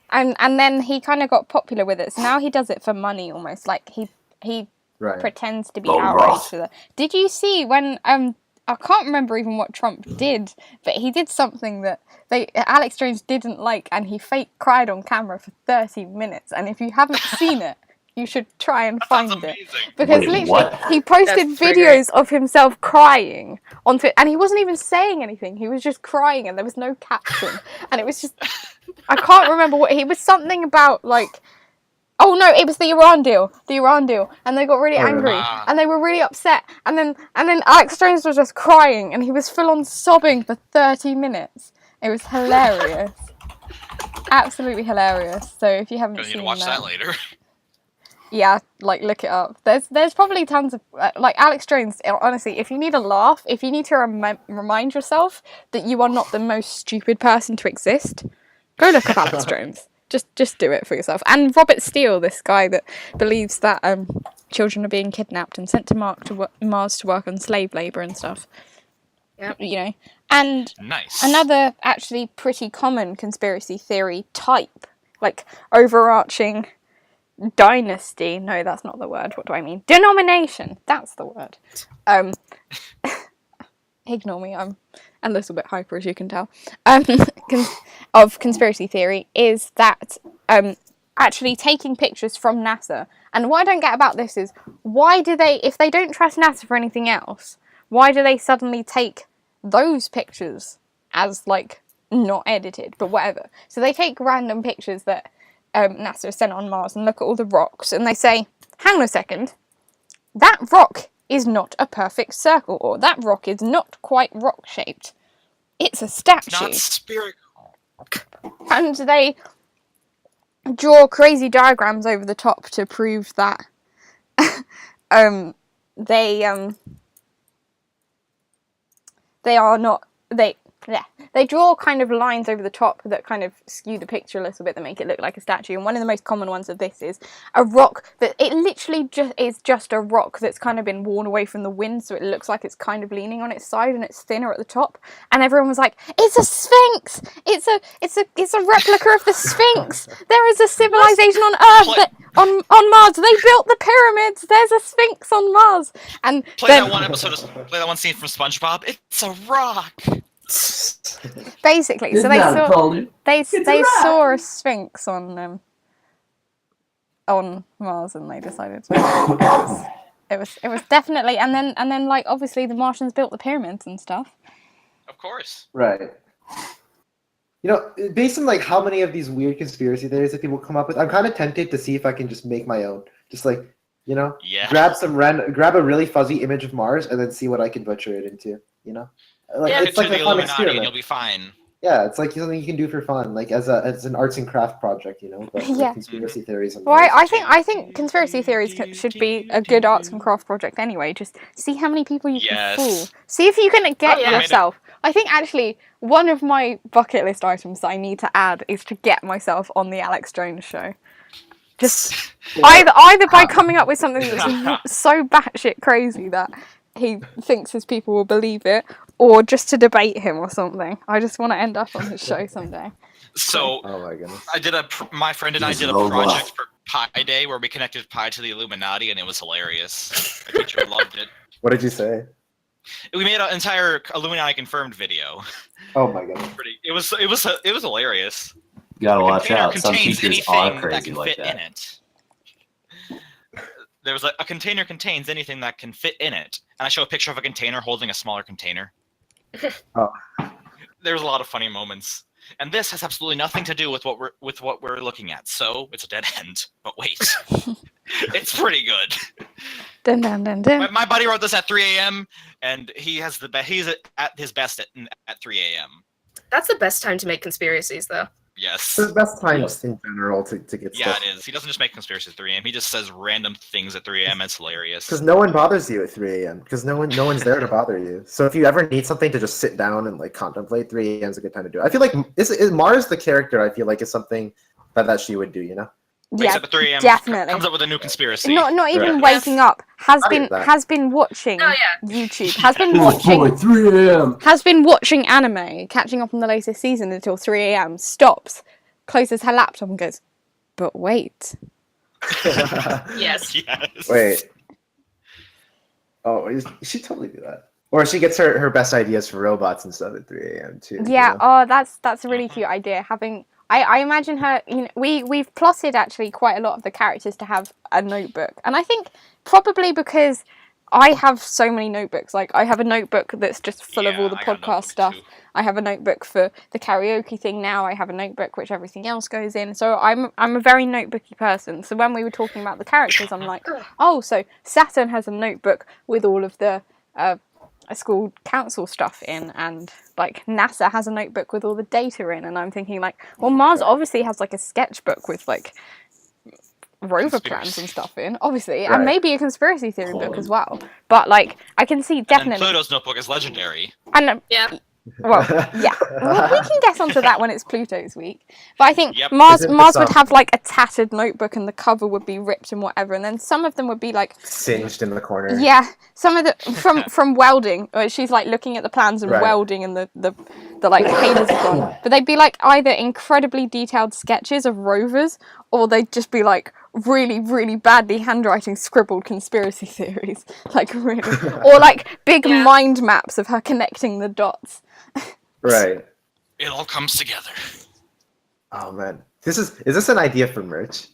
then he kind of got popular with it. So now he does it for money, almost like he Right. pretends to be Oh, outraged Ross. with it. Did you see when I can't remember even what Trump did, but he did something that Alex Jones didn't like, and he fake cried on camera for 30 minutes. And if you haven't seen it, you should try and That sounds find it. amazing. Because Wait, literally, what? he posted That's pretty videos of himself crying onto it, and he wasn't even saying anything. He was just crying, and there was no caption. And it was just, I can't remember what he was. Something about like, oh no, it was the Iran deal, and they got really angry, Ah. and they were really upset. And then Alex Jones was just crying, and he was full on sobbing for 30 minutes. It was hilarious, absolutely hilarious. So if you haven't Gonna need seen to watch that later. yeah, like look it up. There's probably tons of like Alex Jones. Honestly, if you need a laugh, if you need to remind yourself that you are not the most stupid person to exist, go look up Alex Jones. Just do it for yourself. And Robert Steele, this guy that believes that children are being kidnapped and sent to Mars to work on slave labor and stuff. Yep. You know, and Nice. another actually pretty common conspiracy theory type, like overarching dynasty. No, that's not the word. What do I mean? Denomination. That's the word. ignore me, I'm a little bit hyper, as you can tell, of conspiracy theory is that actually taking pictures from NASA, and what I don't get about this is, why do they, if they don't trust NASA for anything else, why do they suddenly take those pictures as, like, not edited, but whatever. So they take random pictures that NASA sent on Mars and look at all the rocks, and they say, hang on a second, that rock is not a perfect circle, or that rock is not quite rock-shaped. It's a statue. Not spherical. And they draw crazy diagrams over the top to prove that they are not, they draw kind of lines over the top that kind of skew the picture a little bit, that make it look like a statue. And one of the most common ones of this is a rock that it literally is just a rock that's kind of been worn away from the wind, so it looks like it's kind of leaning on its side and it's thinner at the top. And everyone was like, "It's a Sphinx! It's a replica of the Sphinx! There is a civilization on Earth that on Mars. They built the pyramids. There's a Sphinx on Mars." And Play that one scene from SpongeBob. It's a rock. Basically, so they saw a Sphinx on Mars, and they decided it was definitely, and then like obviously the Martians built the pyramids and stuff. Of course. Right. You know, based on like how many of these weird conspiracy theories that people come up with, I'm kind of tempted to see if I can just make my own. Just like, you know, grab a really fuzzy image of Mars and then see what I can butcher it into. You know. Like, Yeah, it's like the a fun Illuminati experiment. and you'll be fine. Yeah, it's like something you can do for fun, like as an arts and craft project, you know. But Yeah. conspiracy theories. And Well, I think conspiracy theories should be a good arts and craft project anyway. Just see how many people you can fool. See if you can get yourself. I think actually one of my bucket list items that I need to add is to get myself on the Alex Jones show. Just either by coming up with something that's so batshit crazy that he thinks his people will believe it, or just to debate him or something. I just want to end up on his show someday. So, oh my goodness. My friend and I did a project for Pi Day where we connected Pi to the Illuminati, and it was hilarious. My teacher loved it. What did you say? We made an entire Illuminati confirmed video. Oh my goodness. It was hilarious. You gotta watch out. Container Some contains teachers are anything that crazy can like fit in that. it. There was like a container contains anything that can fit in it, and I show a picture of a container holding a smaller container. Oh. There's a lot of funny moments, and this has absolutely nothing to do with what we're looking at. So it's a dead end. But wait, it's pretty good. Dun, dun, dun, dun. My buddy wrote this at 3 a.m. and he's at his best at 3 a.m. That's the best time to make conspiracies, though. Yes. It's the best times in general to get Yeah, stuff. it is. He doesn't just make conspiracies at 3 a.m. He just says random things at 3 a.m. It's hilarious. Because no one bothers you at 3 a.m. Because no one's there to bother you. So if you ever need something to just sit down and like contemplate, 3 a.m. is a good time to do it. I feel like is Mars the character? I feel like is something that she would do. You know. Wakes up at 3 a.m. definitely. Comes up with a new conspiracy. Not even Right. waking up. Has been watching Oh, yeah. YouTube. Has 3 a.m. Has been watching anime, catching up on the latest season until 3 a.m. Stops, closes her laptop, and goes, "But wait." Yes. Yes. Wait. Oh, she totally do that. Or she gets her best ideas for robots and stuff at 3 a.m. too. Yeah. You know? Oh, that's a really cute idea. I imagine her. You know, we've plotted actually quite a lot of the characters to have a notebook, and I think probably because I have so many notebooks. Like I have a notebook that's just full of all the I got a podcast notebook stuff. too. I have a notebook for the karaoke thing now. I have a notebook which everything else goes in. So I'm a very notebooky person. So when we were talking about the characters, I'm like, oh, so Saturn has a notebook with all of the school council stuff in, and like NASA has a notebook with all the data in. And I'm thinking like, well, Mars obviously has like a sketchbook with like rover plans and stuff in, obviously, Right. and maybe a conspiracy theory book as well. But like, I can see And definitely. Pluto's notebook is legendary. And Yeah. well, yeah, well, we can get onto that when it's Pluto's week. But I think Yep. Mars Isn't would this, have like a tattered notebook, and the cover would be ripped and whatever, and then some of them would be like, Singed in the corner. yeah, some of the from welding. Or she's like looking at the plans and Right. welding, and the like halers are gone. But they'd be like either incredibly detailed sketches of rovers, or they'd just be like really, really badly handwriting scribbled conspiracy theories, like really, or like big mind maps of her connecting the dots. Right. It all comes together. Oh man, is this an idea for merch?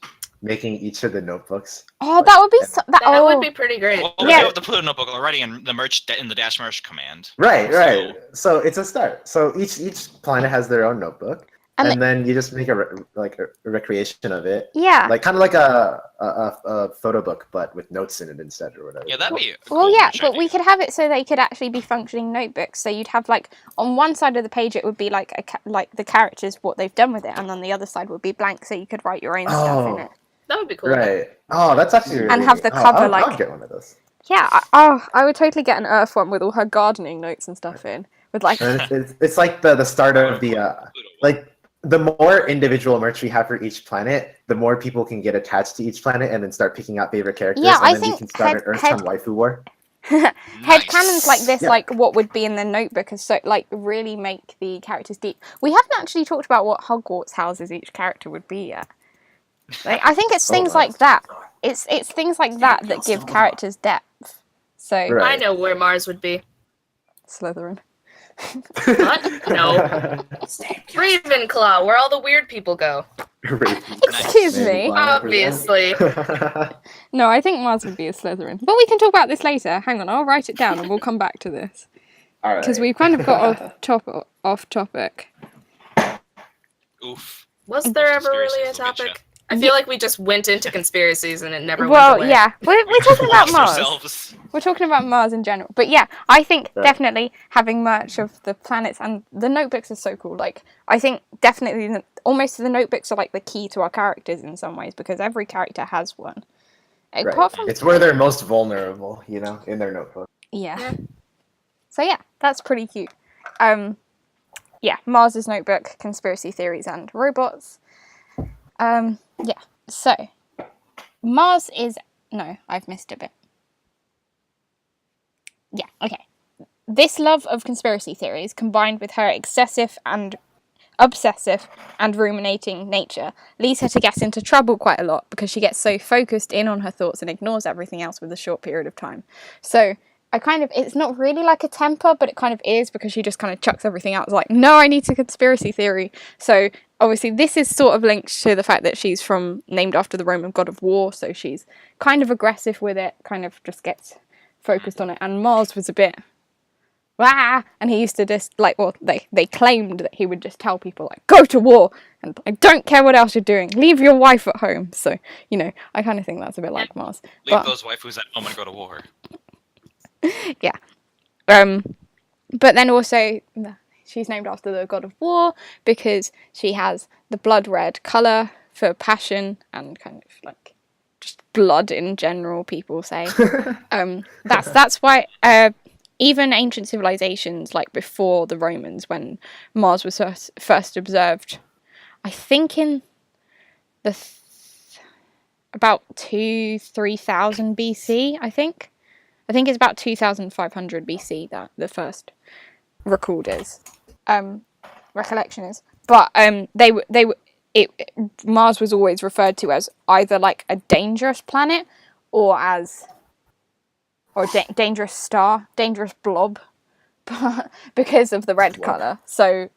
Making each of the notebooks. Oh, that would be That would be pretty great. Well, Yeah. we have the Pluto notebook already in the merch in the dash merch command. Right. So it's a start. So each planet has their own notebook, and then you just make a recreation of it. Yeah. Like kind of like a photo book, but with notes in it instead, or whatever. Yeah, that'd be. Well, cool yeah, merch but idea. we could have it so they could actually be functioning notebooks. So you'd have like on one side of the page it would be like like the characters what they've done with it, and on the other side would be blank, so you could write your own stuff in it. That would be cool. Right. Oh, that's actually really And have the neat. cover, I like- would get one of those. Yeah. I would totally get an Earth one with all her gardening notes and stuff in, with like. And it's like the start of the like the more individual merch we have for each planet, the more people can get attached to each planet and then start picking out favorite characters. Yeah, and I then we think can start an head- Earth-time waifu war. Headcanons like this, Yeah. like what would be in the notebook, is so like really make the characters deep. We haven't actually talked about what Hogwarts houses each character would be yet. Like, I think it's things like that. It's things like that that give characters depth. So Right. I know where Mars would be. Slytherin. What? No. Ravenclaw, where all the weird people go. Excuse me. Obviously. No, I think Mars would be a Slytherin. But we can talk about this later. Hang on, I'll write it down and we'll come back to this. All right. Because we've kind of got off topic. Oof. Was there ever Conspiracies really a will get ya. topic? I feel like we just went into conspiracies and it never Well, went away. yeah, we're talking about Lost Mars. ourselves. We're talking about Mars in general. But yeah, I think Right. definitely having merch of the planets and the notebooks are so cool. Like, I think definitely almost the notebooks are like the key to our characters in some ways, because every character has one. Right. Apart from It's where they're most vulnerable, you know, in their notebook. yeah. So yeah, that's pretty cute. Yeah, Mars's notebook, conspiracy theories and robots. Yeah. So Mars is no, I've missed a bit. Yeah, okay. This love of conspiracy theories, combined with her excessive and obsessive and ruminating nature, leads her to get into trouble quite a lot because she gets so focused in on her thoughts and ignores everything else with a short period of time. So it's not really like a temper, but it kind of is, because she just kind of chucks everything out. It's like, no, I need a conspiracy theory. So obviously this is sort of linked to the fact that she's named after the Roman god of war, so she's kind of aggressive with it, kind of just gets focused on it. And Mars was a bit and he used to just they claimed that he would just tell people like, go to war and I don't care what else you're doing, leave your wife at home. So, you know, I kind of think that's a bit like Mars. Leave those waifus at home and go to war. Yeah. But then also she's named after the god of war because she has the blood red colour for passion and kind of like just blood in general, people say. That's why even ancient civilizations, like before the Romans, when Mars was first observed, I think in the about 3,000 BC, I think it's about 2,500 BC that the first recollection is. But Mars was always referred to as either like a dangerous planet or dangerous star, dangerous blob, because of the red colour. So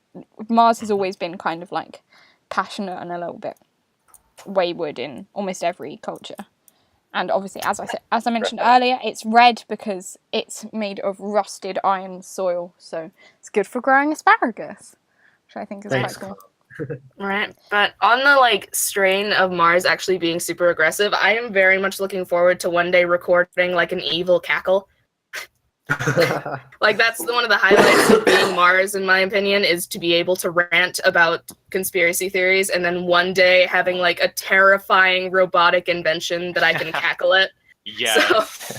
Mars has always been kind of like passionate and a little bit wayward in almost every culture. And obviously, as I mentioned earlier, it's red because it's made of rusted iron soil, so it's good for growing asparagus, which I think is quite cool. Right, but on the strain of Mars actually being super aggressive, I am very much looking forward to one day recording like an evil cackle. That's one of the highlights of being Mars, in my opinion, is to be able to rant about conspiracy theories and then one day having like a terrifying robotic invention that I can cackle at. Yeah. So,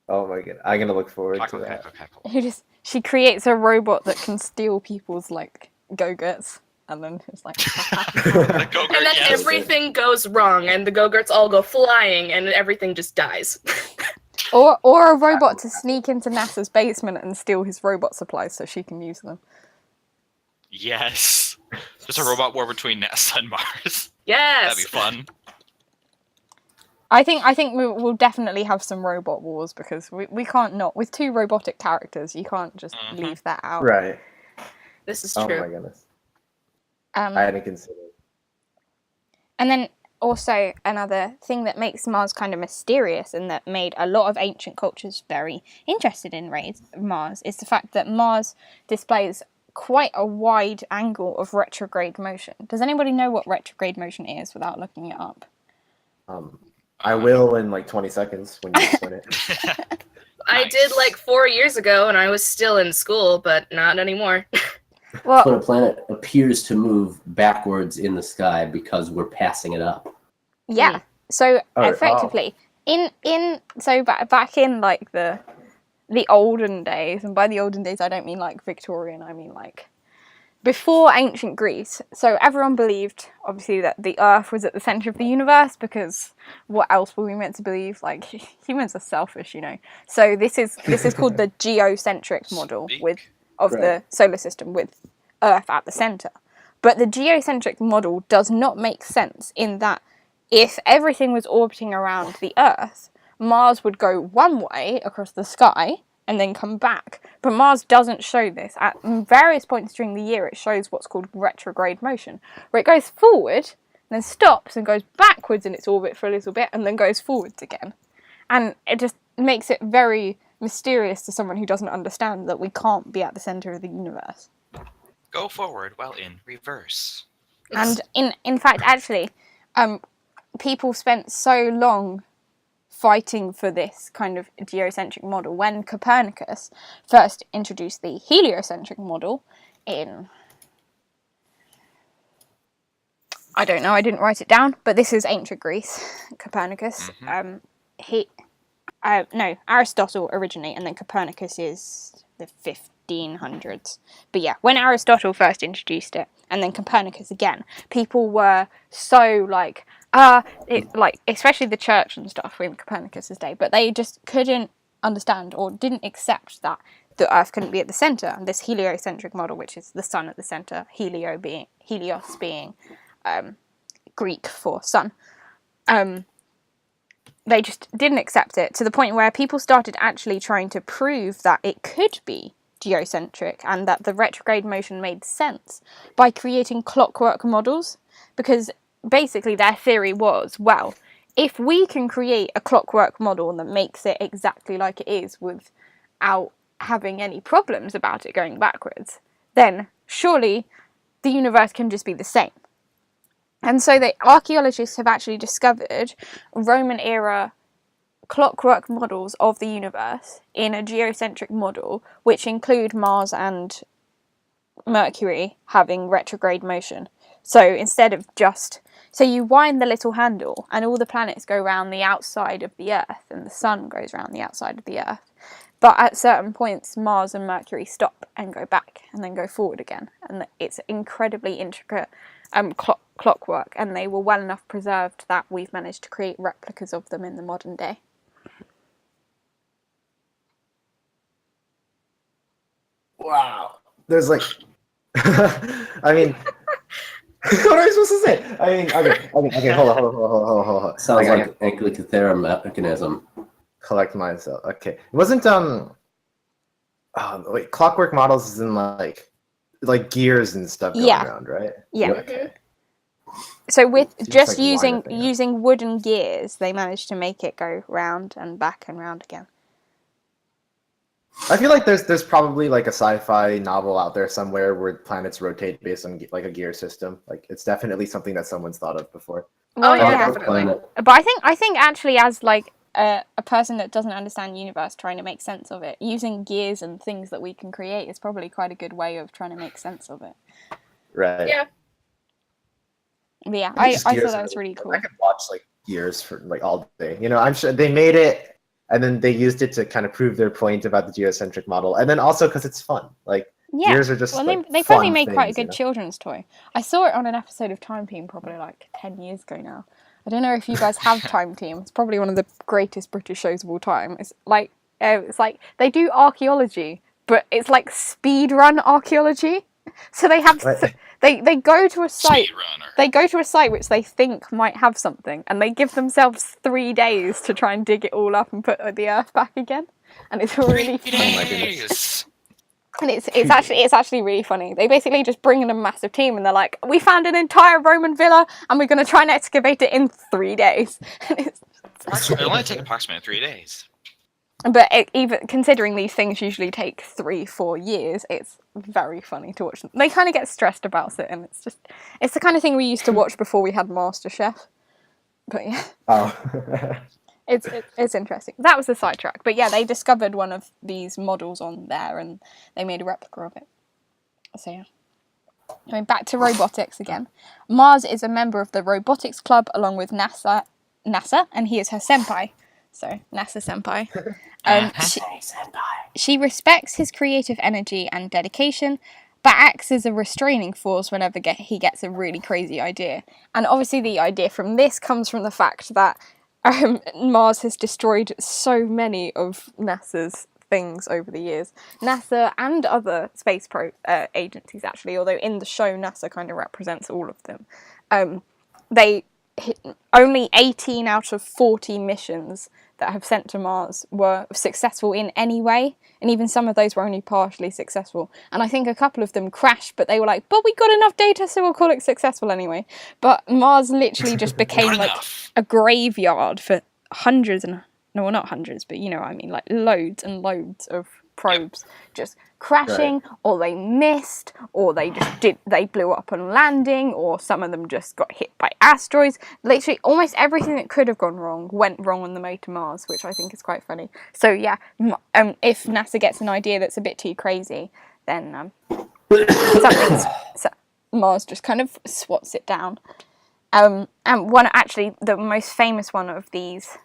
Oh my god, I'm gonna look forward to that. She creates a robot that can steal people's go-gurts, and then it's like The Go-Gurt, and then yes. everything goes wrong and the Go-Gurts all go flying and everything just dies. or a robot to sneak into NASA's basement and steal his robot supplies so she can use them. Yes. Just a robot war between NASA and Mars. Yes. That'd be fun. I think we'll definitely have some robot wars because we can't not with 2 robotic characters. You can't just leave that out. Right. This is Oh true. my goodness. Um, I hadn't considered. And then also another thing that makes Mars kind of mysterious and that made a lot of ancient cultures very interested in Mars is the fact that Mars displays quite a wide angle of retrograde motion. Does anybody know what retrograde motion is without looking it up? I will in like 20 seconds when you explain it. I did like 4 years ago, and I was still in school, but not anymore. Well, When a planet appears to move backwards in the sky because we're passing it up. yeah. So Oh, effectively, back in like the olden days, and by the olden days I don't mean like Victorian, I mean like before ancient Greece. So everyone believed, obviously, that the Earth was at the center of the universe because what else were we meant to believe? Like humans are selfish, you know. So this is called the geocentric model of the solar system with Earth at the center. But the geocentric model does not make sense in that if everything was orbiting around the Earth, Mars would go one way across the sky and then come back. But Mars doesn't show this. At various points during the year, it shows what's called retrograde motion, where it goes forward, then stops and goes backwards in its orbit for a little bit, and then goes forwards again. And it just makes it very mysterious to someone who doesn't understand that we can't be at the center of the universe. Go forward while in reverse. And in fact, actually, people spent so long fighting for this kind of geocentric model when Copernicus first introduced the heliocentric model in... I don't know, I didn't write it down, but this is ancient Greece, Copernicus. Aristotle originally, and then Copernicus is the 1500s. But yeah, when Aristotle first introduced it, and then Copernicus again, people were so like, especially the church and stuff in Copernicus's day, but they just couldn't understand or didn't accept that the Earth couldn't be at the center. And this heliocentric model, which is the sun at the center, helios being Greek for sun, they just didn't accept it, to the point where people started actually trying to prove that it could be geocentric and that the retrograde motion made sense by creating clockwork models, because basically their theory was, well, if we can create a clockwork model that makes it exactly like it is without having any problems about it going backwards, then surely the universe can just be the same. And so the archaeologists have actually discovered Roman era clockwork models of the universe in a geocentric model, which include Mars and Mercury having retrograde motion. So instead of so you wind the little handle and all the planets go round the outside of the Earth and the sun goes round the outside of the Earth. But at certain points, Mars and Mercury stop and go back and then go forward again. And it's incredibly intricate clockwork, and they were well enough preserved that we've managed to create replicas of them in the modern day. Wow. There's like, I mean, what am I supposed to say? I mean, okay, hold on. Sounds Okay. like an Antikythera mechanism. Collect myself. Okay. It wasn't, wait, clockwork models is in like gears and stuff going around, right? Yeah. Yep. So with Seems just like line of using wooden gears, they managed to make it go round and back and round again. I feel like there's probably like a sci-fi novel out there somewhere where planets rotate based on like a gear system. Like it's definitely something that someone's thought of before. Oh, yeah, Other definitely. planet. But I think actually as like a person that doesn't understand the universe trying to make sense of it, using gears and things that we can create is probably quite a good way of trying to make sense of it. Right. Yeah. But yeah, I Just thought gears that are was really cool. I could watch like gears for like all day. You know, I'm sure they made it and then they used it to kind of prove their point about the geocentric model, and then also because it's fun. Like Yeah. gears are just Well, like, they probably fun made quite a things, good children's toy. I saw it on an episode of Time Team probably like 10 years ago now. I don't know if you guys have Time Team. It's probably one of the greatest British shows of all time. It's like they do archaeology, but it's like speed run archaeology. So they have What? they go to a site. Speedrunner. They go to a site which they think might have something, and they give themselves 3 days to try and dig it all up and put the Earth back again. And it's really 3 funny. my goodness. days. And it's actually really funny. They basically just bring in a massive team, and they're like, "We found an entire Roman villa, and we're going to try and excavate it in 3 days." And It'll only take approximately 3 days. but even considering these things usually take 3-4 years, it's very funny to watch them. They kind of get stressed about it, and it's the kind of thing we used to watch before we had MasterChef. But yeah. Oh. It's interesting. That was the sidetrack. But yeah, they discovered one of these models on there and they made a replica of it. So yeah. Going back to robotics again. Mars is a member of the Robotics Club along with NASA, and he is her senpai. So, NASA senpai. She respects his creative energy and dedication, but acts as a restraining force whenever he gets a really crazy idea. And obviously the idea from this comes from the fact that Mars has destroyed so many of NASA's things over the years. NASA and other space agencies, actually, although in the show NASA kind of represents all of them. Only 18 out of 40 missions that have sent to Mars were successful in any way, and even some of those were only partially successful. And I think a couple of them crashed, but they were like, but we got enough data, so we'll call it successful anyway. But Mars literally just became like a graveyard for hundreds and, no, well, not hundreds, but you know what I mean, like loads and loads of probes just crashing, or they missed, or they blew up on landing, or some of them just got hit by asteroids. Literally almost everything that could have gone wrong went wrong on the way to Mars, which I think is quite funny. So yeah, if NASA gets an idea that's a bit too crazy, then Mars just kind of swats it down. And the most famous one of these,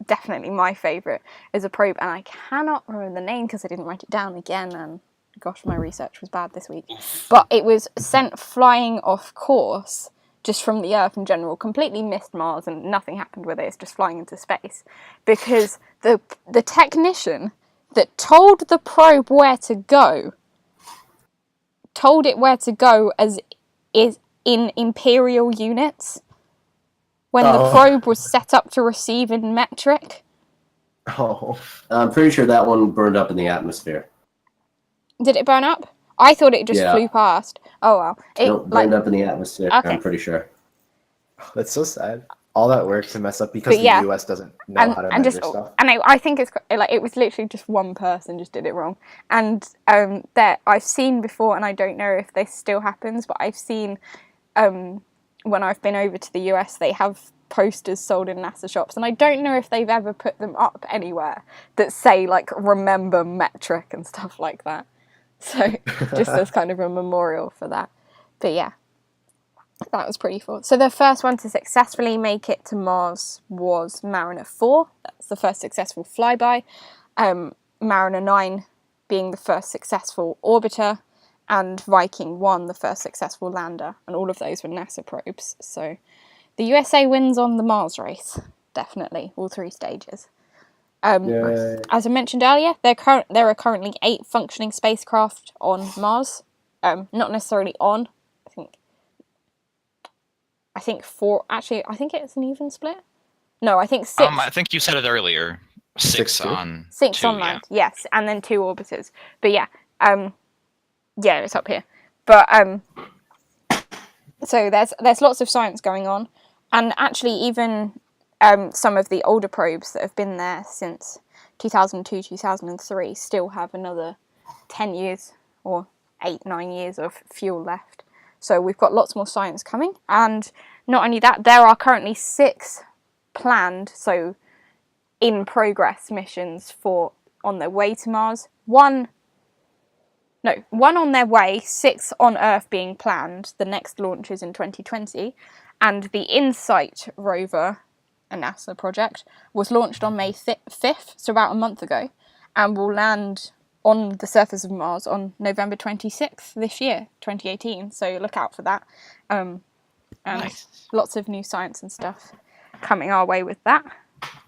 definitely my favourite, is a probe, and I cannot remember the name because I didn't write it down again, and gosh, my research was bad this week. But it was sent flying off course just from the Earth in general, completely missed Mars, and nothing happened with it. It's just flying into space because the technician that told the probe where to go told it where to go as is in imperial units when the probe was set up to receive in metric. Oh. I'm pretty sure that one burned up in the atmosphere. Did it burn up? I thought it just flew past. Oh well. Nope, burned up in the atmosphere. Okay. I'm pretty sure. That's so sad. All that work to mess up because the US doesn't know how to measure stuff. And I think it's like it was literally just one person just did it wrong. And that I've seen before, and I don't know if this still happens, but I've seen when I've been over to the US, they have posters sold in NASA shops, and I don't know if they've ever put them up anywhere that say like remember metric and stuff like that. So just as kind of a memorial for that. But yeah, that was pretty cool. So the first one to successfully make it to Mars was Mariner 4. That's the first successful flyby. Mariner 9 being the first successful orbiter, and Viking 1 the first successful lander, and all of those were NASA probes. So the USA wins on the Mars race, definitely, all 3 stages. As I mentioned earlier, there are currently 8 functioning spacecraft on Mars. Not necessarily on, I think 4, actually, I think it's an even split. No, I think 6. I think you said it earlier. 6 on 6 2, on land, yes, and then 2 orbiters. But yeah, yeah, it's up here. But so there's lots of science going on, and actually even some of the older probes that have been there since 2002, 2003 still have another 10 years or 8-9 years of fuel left. So we've got lots more science coming, and not only that, there are currently 6 planned, so in progress missions on their way to Mars. 1 on their way, 6 on Earth being planned. The next launch is in 2020, and the InSight rover, a NASA project, was launched on May 5th, so about a month ago, and will land on the surface of Mars on November 26th this year, 2018, so look out for that. And lots of new science and stuff coming our way with that.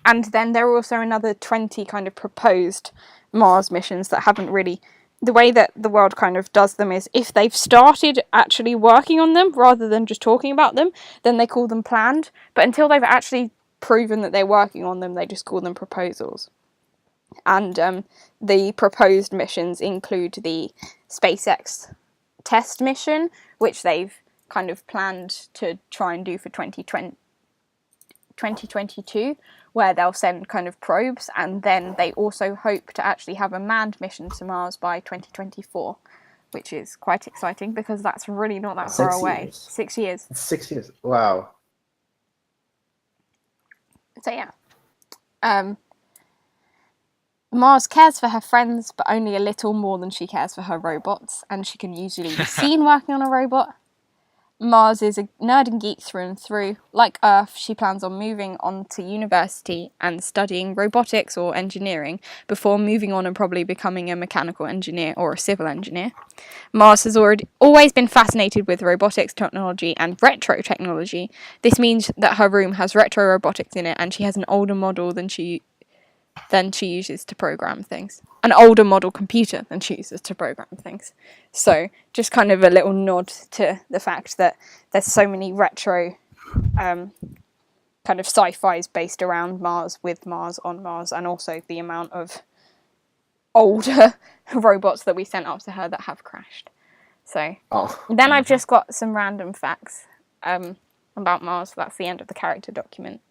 And then there are also another 20 kind of proposed Mars missions that haven't really the way that the world kind of does them is if they've started actually working on them rather than just talking about them, then they call them planned. But until they've actually proven that they're working on them, they just call them proposals. And the proposed missions include the SpaceX test mission, which they've kind of planned to try and do for 2022, where they'll send kind of probes, and then they also hope to actually have a manned mission to Mars by 2024, which is quite exciting because that's really not that far away. 6 years. 6 years. Wow. So yeah. Mars cares for her friends, but only a little more than she cares for her robots, and she can usually be seen working on a robot. Mars is a nerd and geek through and through. Like Earth, she plans on moving on to university and studying robotics or engineering before moving on and probably becoming a mechanical engineer or a civil engineer. Mars has always been fascinated with robotics technology and retro technology. This means that her room has retro robotics in it, and she has an older model than she uses to program things. An older model computer than she uses to program things. So just kind of a little nod to the fact that there's so many retro kind of sci-fis based around Mars, with Mars, on Mars, and also the amount of older robots that we sent up to her that have crashed. So then I've just got some random facts about Mars. That's the end of the character document.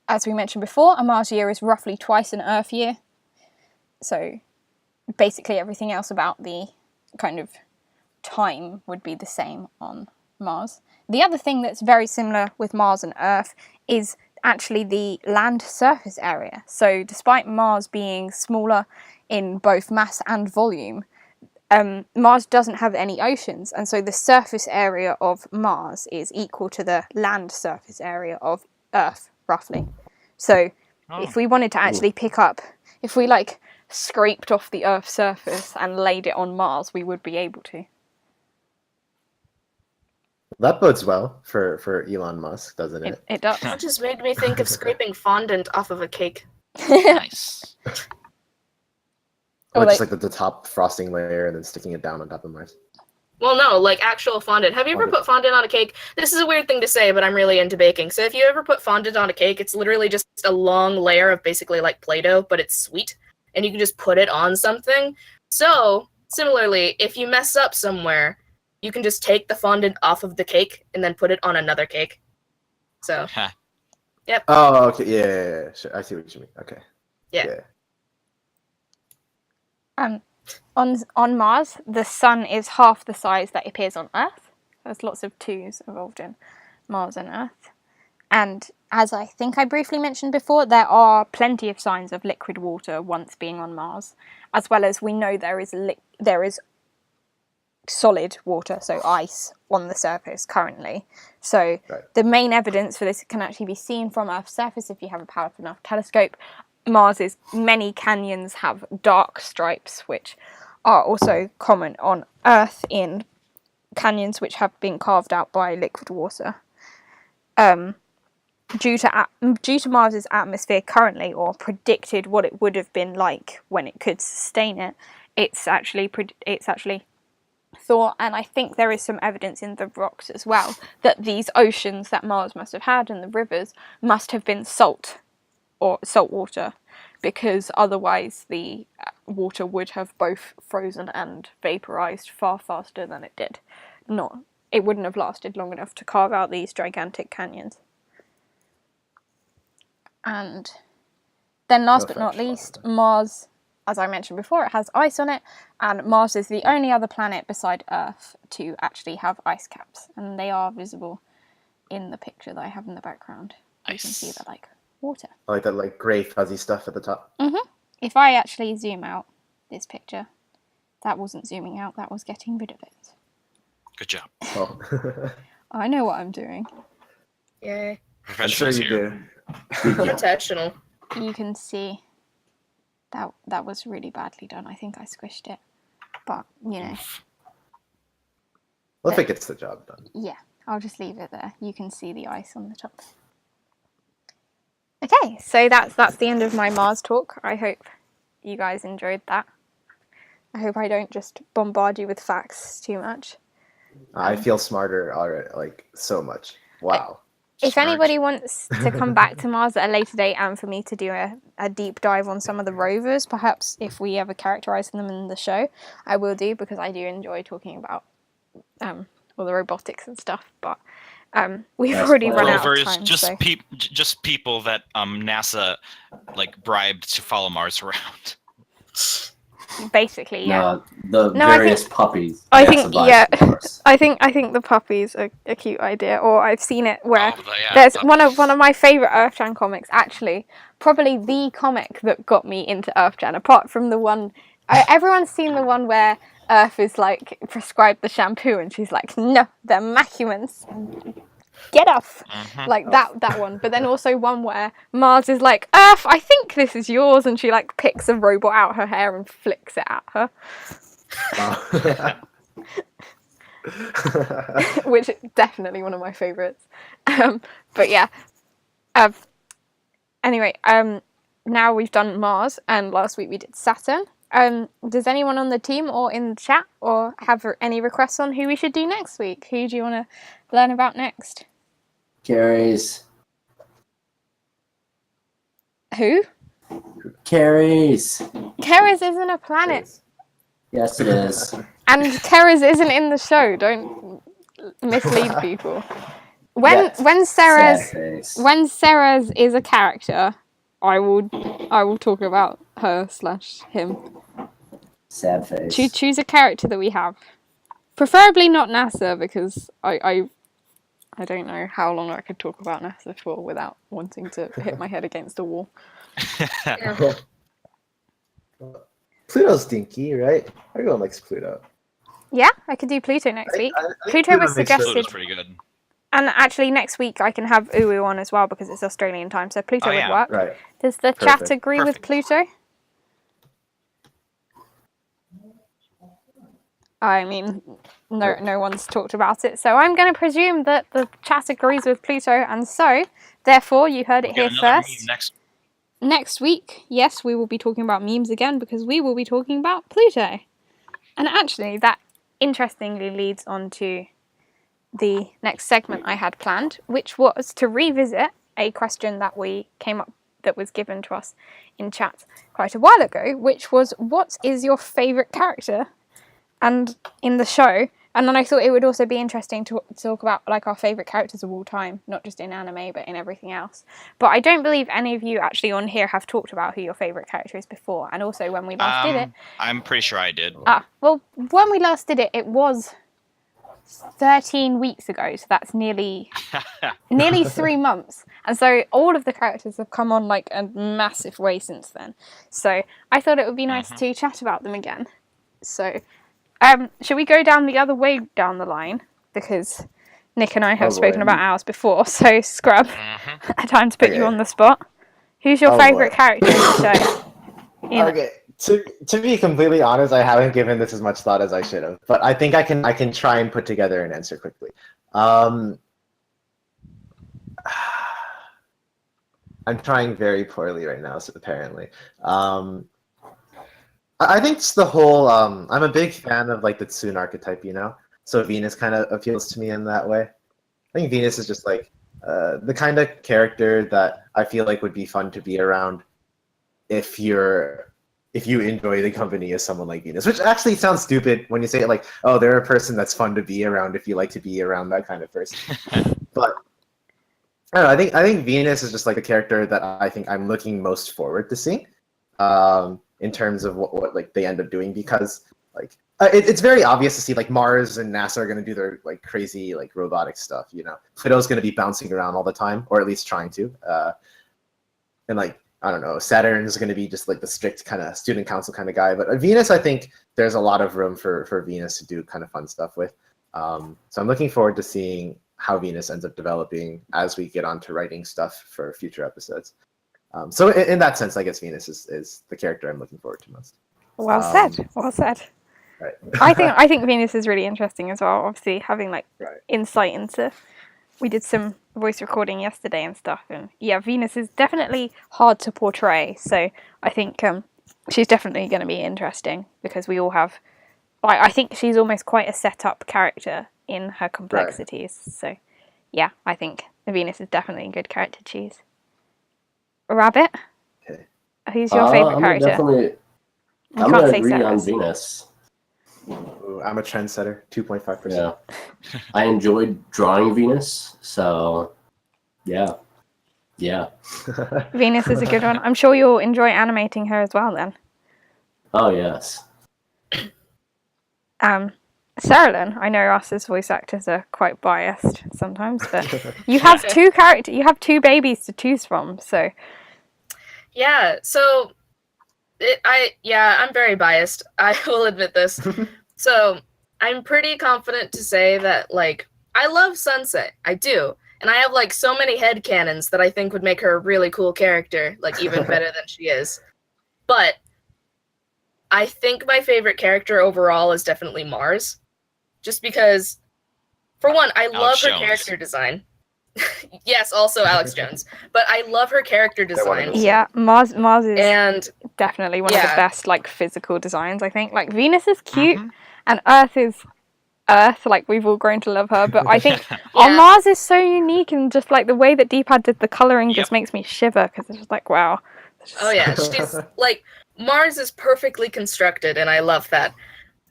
As we mentioned before, a Mars year is roughly twice an Earth year. So basically everything else about the kind of time would be the same on Mars. The other thing that's very similar with Mars and Earth is actually the land surface area. So despite Mars being smaller in both mass and volume, Mars doesn't have any oceans, and so the surface area of Mars is equal to the land surface area of Earth, roughly. So if we wanted to actually pick up, if we like scraped off the Earth's surface and laid it on Mars, we would be able to. That bodes well for Elon Musk, doesn't it? It does. That just made me think of scraping fondant off of a cake. Nice. Or just like the top frosting layer and then sticking it down on top of Mars. Well, no, like actual fondant. Have you ever put fondant on a cake? This is a weird thing to say, but I'm really into baking. So if you ever put fondant on a cake, it's literally just a long layer of basically like Play-Doh, but it's sweet. And you can just put it on something. So, similarly, if you mess up somewhere, you can just take the fondant off of the cake and then put it on another cake. So, yep. Oh, okay. Yeah. Sure. I see what you mean. Okay. Yeah. On Mars, the sun is half the size that it appears on Earth. There's lots of twos involved in Mars and Earth. And as I think I briefly mentioned before, there are plenty of signs of liquid water once being on Mars, as well as we know there is solid water, so ice, on the surface currently. So the main evidence for this can actually be seen from Earth's surface if you have a powerful enough telescope. Mars's many canyons have dark stripes, which are also common on Earth in canyons which have been carved out by liquid water. Due to Mars's atmosphere currently, or predicted what it would have been like when it could sustain it, it's actually thought, and I think there is some evidence in the rocks as well, that these oceans that Mars must have had and the rivers must have been salt water, because otherwise the water would have both frozen and vaporized far faster than it did. It wouldn't have lasted long enough to carve out these gigantic canyons. And then last but not least, Mars, as I mentioned before, it has ice on it, and Mars is the only other planet beside Earth to actually have ice caps, and they are visible in the picture that I have in the background. You can see that like water. I like that like gray fuzzy stuff at the top. If I actually zoom out this picture, that wasn't zooming out, that was getting rid of it. Good job. Oh. I know what I'm doing. Yay. I'm sure you do. Intentional. You can see that was really badly done. I think I squished it. But, you know. Well, if it gets the job done. Yeah, I'll just leave it there. You can see the ice on the top. Okay, so that's the end of my Mars talk. I hope you guys enjoyed that. I hope I don't just bombard you with facts too much. I feel smarter already, like so much. Wow. If Smart. anybody wants to come back to Mars at a later date and for me to do a deep dive on some of the rovers, perhaps if we ever characterize them in the show, I will do, because I do enjoy talking about all the robotics and stuff. But we've That's already fine. run out of Rovers, time. just So just people that NASA like bribed to follow Mars around. basically, yeah. The No, I various puppies. I NASA think, buys yeah. from Mars. I think the puppy's a cute idea, or I've seen it where Oh, yeah, there's puppies. one of my favorite Earthjan comics, actually, probably the comic that got me into Earthjan, apart from the one everyone's seen, the one where Earth is like prescribed the shampoo and she's like, no, they're macumens, get off. Mhm. Like that one. But then also one where Mars is like, Earth, I think this is yours, and she like picks a robot out her hair and flicks it at her. Wow. Which is definitely one of my favorites. But yeah. Anyway, now we've done Mars, and last week we did Saturn. Does anyone on the team or in the chat or have any requests on who we should do next week? Who do you want to learn about next? Carries. Who? Carries. Keres isn't a planet, Yes, it is. and Keres isn't in the show. Don't mislead people. When Sad Ceres face. when Ceres is a character, I will talk about her / him. Sad face. Choose a character that we have, preferably not NASA, because I don't know how long I could talk about NASA for without wanting to hit my head against a wall. Pluto's stinky, right? Everyone likes Pluto. Yeah, I could do Pluto next week. I think Pluto was makes sense. suggested. Pluto's pretty good. And actually, next week I can have Uwu on as well because it's Australian time, so Pluto Oh, would yeah. work. Right. Does the chat Perfect. agree with Pluto? I mean, no one's talked about it, so I'm going to presume that the chat agrees with Pluto, and so, therefore, you heard it We'll here get another first. meme Next week, yes, we will be talking about memes again because we will be talking about Pluto. And actually, that interestingly leads on to the next segment I had planned, which was to revisit a question that was given to us in chat quite a while ago, which was, what is your favourite character and in the show? And then I thought it would also be interesting to talk about like our favourite characters of all time, not just in anime but in everything else. But I don't believe any of you actually on here have talked about who your favourite character is before. And also when we last did it, I'm pretty sure I did. well, when we last did it, it was 13 weeks ago, so that's nearly 3 months. And so all of the characters have come on like a massive way since then. So I thought it would be nice to chat about them again. So should we go down the other way down the line? Because Nick and I have spoken about ours before. So Scrub, time to put you on the spot. Who's your favourite character in the show? Okay. To be completely honest, I haven't given this as much thought as I should have, but I think I can try and put together an answer quickly. I'm trying very poorly right now, so apparently. I think it's the whole. I'm a big fan of like the Tsun archetype, you know. So Venus kind of appeals to me in that way. I think Venus is just like the kind of character that I feel like would be fun to be around if you enjoy the company of someone like Venus, which actually sounds stupid when you say it like, oh, they're a person that's fun to be around if you like to be around that kind of person. But I don't know, I think Venus is just like a character that I think I'm looking most forward to seeing in terms of what like they end up doing, because like it's very obvious to see like Mars and NASA are going to do their like crazy like robotic stuff, you know. Pluto's going to be bouncing around all the time, or at least trying to, and like I don't know, Saturn's going to be just like the strict kind of student council kind of guy. But Venus, I think there's a lot of room for Venus to do kind of fun stuff with. So I'm looking forward to seeing how Venus ends up developing as we get on to writing stuff for future episodes. So in that sense, I guess Venus is the character I'm looking forward to most. Well said. Well said. Right. I think Venus is really interesting as well. Obviously, having like insight into. We did some voice recording yesterday and stuff, and yeah, Venus is definitely hard to portray. So I think she's definitely going to be interesting because we all have. Like, I think she's almost quite a set-up character in her complexities. So, yeah, I think Venus is definitely a good character to choose. Rabbit? Okay. Who's your favourite character? I'm going to agree on Venus. Ooh, I'm a trendsetter. 2.5%. Yeah. I enjoyed drawing Venus, so yeah. Venus is a good one. I'm sure you'll enjoy animating her as well then. Oh, yes. Saralyn, I know us as voice actors are quite biased sometimes, but you have two babies to choose from, so Yeah, so I'm very biased. I will admit this. So I'm pretty confident to say that, like, I love Sunset. I do. And I have, like, so many headcanons that I think would make her a really cool character, like, even better than she is. But I think my favorite character overall is definitely Mars. Just because, for one, I love her character design. Yes, also Alex Jones. But I love her character design. Yeah, Mars is and definitely one of the best, like, physical designs, I think. Like, Venus is cute, and Earth is Earth, like, we've all grown to love her, but I think Mars is so unique, and just, like, the way that Deepad did the colouring just makes me shiver, because it's just like, wow. Oh yeah, she's, like, Mars is perfectly constructed, and I love that.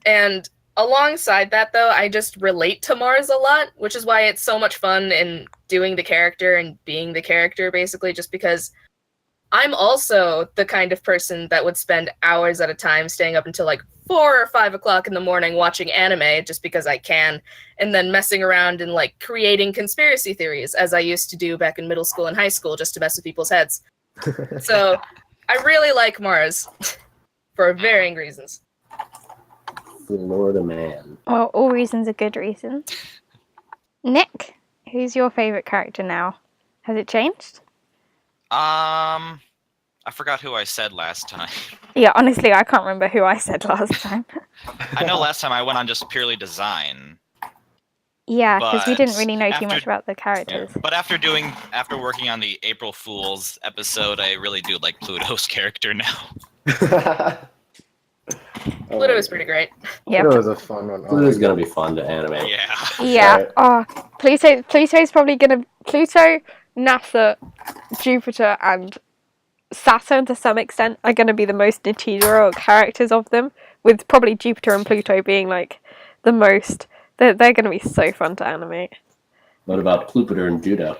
And alongside that, though, I just relate to Mars a lot, which is why it's so much fun in doing the character and being the character, basically, just because I'm also the kind of person that would spend hours at a time staying up until, like, 4 or 5 o'clock in the morning watching anime just because I can, and then messing around and, like, creating conspiracy theories, as I used to do back in middle school and high school just to mess with people's heads. So I really like Mars for varying reasons. Florida man. Well, all reasons are good reasons. Nick, who's your favourite character now? Has it changed? I forgot who I said last time. Yeah, honestly, I can't remember who I said last time. I know last time I went on just purely design. Yeah, because we But didn't really know too after- much about the characters. But after working on the April Fool's episode, I really do like Pluto's character now. Pluto is pretty great. Yeah, Pluto was a fun one. Pluto's going to be fun to animate. Yeah. yeah. Right. Oh, Pluto's probably gonna Pluto, NASA, Jupiter, and Saturn to some extent are gonna be the most niche characters of them. With probably Jupiter and Pluto being like the most. They're gonna be so fun to animate. What about Pluto and Judo?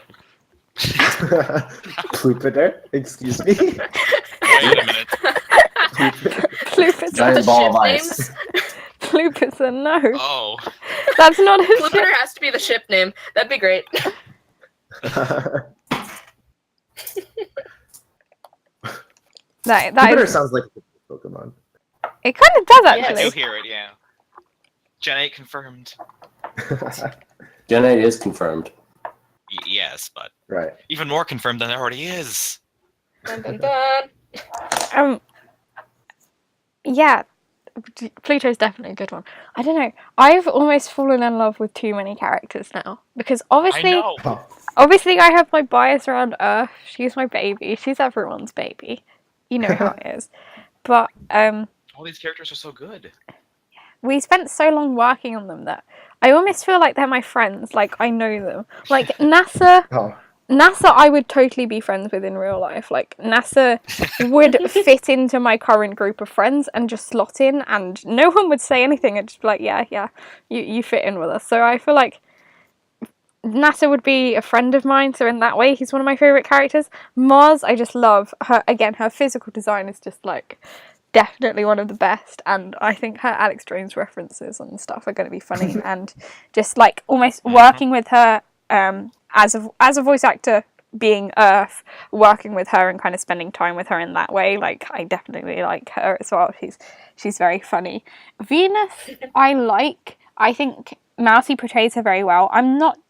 Plupider? Excuse me? Wait a minute. Pluper's Giant The ball of ship ice. names? Pluper's a no. Oh. That's not a ship. Pluper has to be the ship name. That'd be great. That Plupider is, sounds like a Pokemon. it kind of does I actually. do hear it, yeah. Gen 8 confirmed. Gen 8 is confirmed. Yes, but Right. even more confirmed than there already is. Dun, dun, dun. Yeah, Pluto's definitely a good one. I don't know. I've almost fallen in love with too many characters now because I obviously know. I have my bias around Earth. She's my baby. She's everyone's baby. You know how it is. But All these characters are so good. we spent so long working on them that I almost feel like they're my friends. Like, I know them. Like, NASA, I would totally be friends with in real life. Like, NASA would fit into my current group of friends and just slot in, and no one would say anything. I'd just be like, yeah, you fit in with us. So I feel like NASA would be a friend of mine, so in that way, he's one of my favourite characters. Mars, I just love her. Again, her physical design is just, like, definitely one of the best, and I think her Alex Jones references and stuff are going to be funny, and just, like, almost working with her as a voice actor, being Earth, working with her and kind of spending time with her in that way, like, I definitely like her as well. She's very funny. Venus, I think Mousy portrays her very well.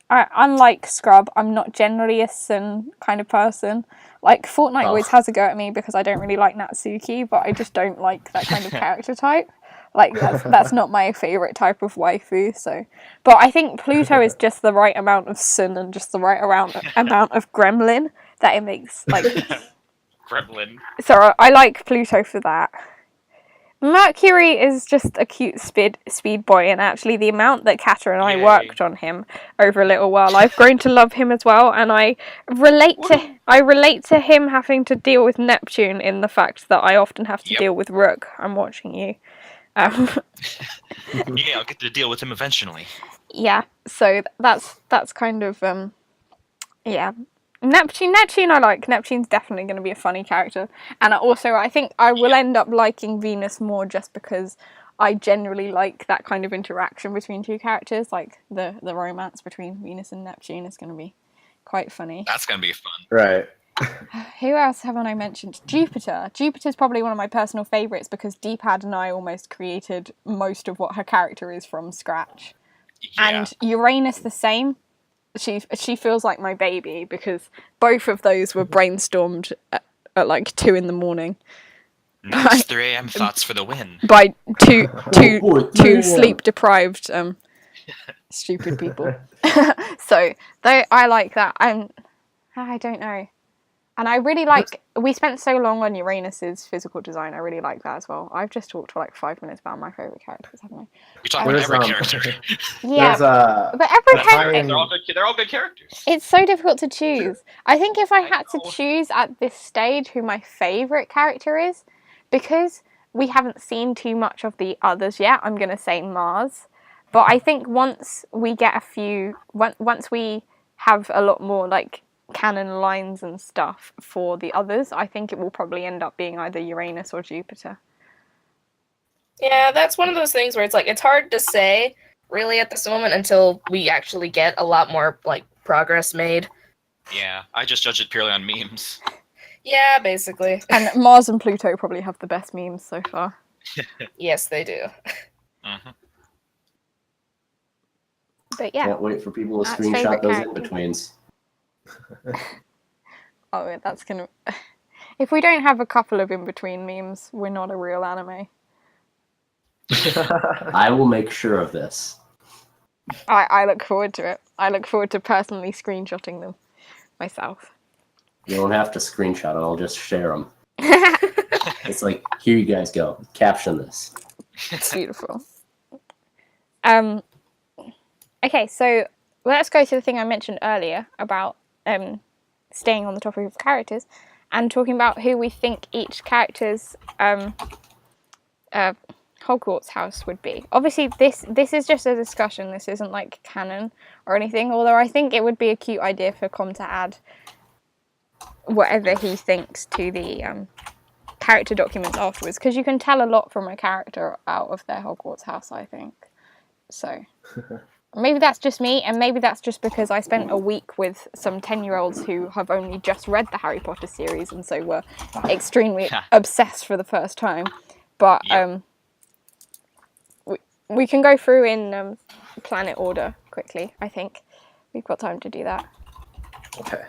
Unlike Scrub, I'm not generally a Sun kind of person. Like, Fortnite always has a go at me because I don't really like Natsuki, but I just don't like that kind of character type. Like, that's not my favourite type of waifu, so... But I think Pluto is just the right amount of Sun and just the right amount of Gremlin that it makes, like... gremlin. So I like Pluto for that. Mercury is just a cute speed boy, and actually the amount that Kata and I Yay. worked on him over a little while, I've grown to love him as well, and I relate to him having to deal with Neptune in the fact that I often have to Yep. deal with Rook. I'm watching you. Yeah, I'll get to deal with him eventually. Yeah, so that's kind of yeah. Neptune I like. Neptune's definitely going to be a funny character. And also I think I will end up liking Venus more just because I generally like that kind of interaction between two characters. Like the romance between Venus and Neptune is going to be quite funny. That's gonna be fun. Right. Who else haven't I mentioned? Jupiter. Jupiter's probably one of my personal favourites because Deepad and I almost created most of what her character is from scratch. Yeah. And Uranus the same. She feels like my baby because both of those were brainstormed at like 2 a.m. Nice 3 a.m. thoughts for the win. by two yeah. sleep deprived stupid people. So I like that. I don't know. And I really like, we spent so long on Uranus's physical design. I really like that as well. I've just talked for like 5 minutes about my favourite characters, haven't I? You're talking about every There's, character. Yeah, There's a but every a character, time- They're all good characters. it's so difficult to choose. I think if I I had to know. choose at this stage who my favourite character is, because we haven't seen too much of the others yet, I'm going to say Mars. But I think once we get once we have a lot more like canon lines and stuff for the others, I think it will probably end up being either Uranus or Jupiter. Yeah, that's one of those things where it's like it's hard to say really at this moment until we actually get a lot more like progress made. Yeah, I just judge it purely on memes. Yeah, basically. And Mars and Pluto probably have the best memes so far. Yes, they do. Mm-hmm. But yeah, Can't wait for people to That's screenshot favourite those character. in-betweens. oh, that's gonna. If we don't have a couple of in-between memes, we're not a real anime. I will make sure of this. I look forward to it. I look forward to personally screenshotting them myself. You don't have to screenshot it, I'll just share them. It's like, here you guys go. Caption this. It's beautiful. Okay, so let's go to the thing I mentioned earlier about staying on the topic of characters and talking about who we think each character's Hogwarts house would be. Obviously, this is just a discussion. This isn't like canon or anything. Although I think it would be a cute idea for Comn to add whatever he thinks to the character documents afterwards, because you can tell a lot from a character out of their Hogwarts house, I think. So maybe that's just me, and maybe that's just because I spent a week with some 10-year-olds who have only just read the Harry Potter series and so were extremely obsessed for the first time. But Yep. we can go through in planet order quickly, I think. We've got time to do that. Okay.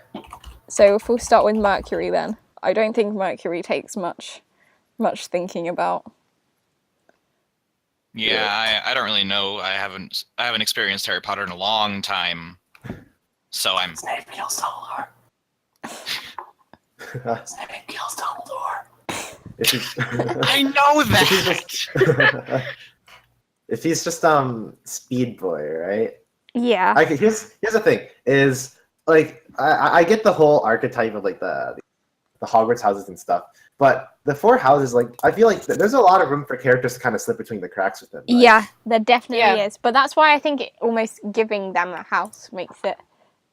So if we'll start with Mercury then. I don't think Mercury takes much thinking about. Yeah, I don't really know. I haven't experienced Harry Potter in a long time, so I'm. Snape kills Dumbledore. Snape kills Dumbledore. If he's, I know that. if he's just Speed Boy, right? Yeah. Here's the thing: is like I get the whole archetype of like the Hogwarts houses and stuff, but the 4 houses, like I feel like there's a lot of room for characters to kind of slip between the cracks with them. Right? Yeah, there definitely Yeah. is. But that's why I think almost giving them a house makes it,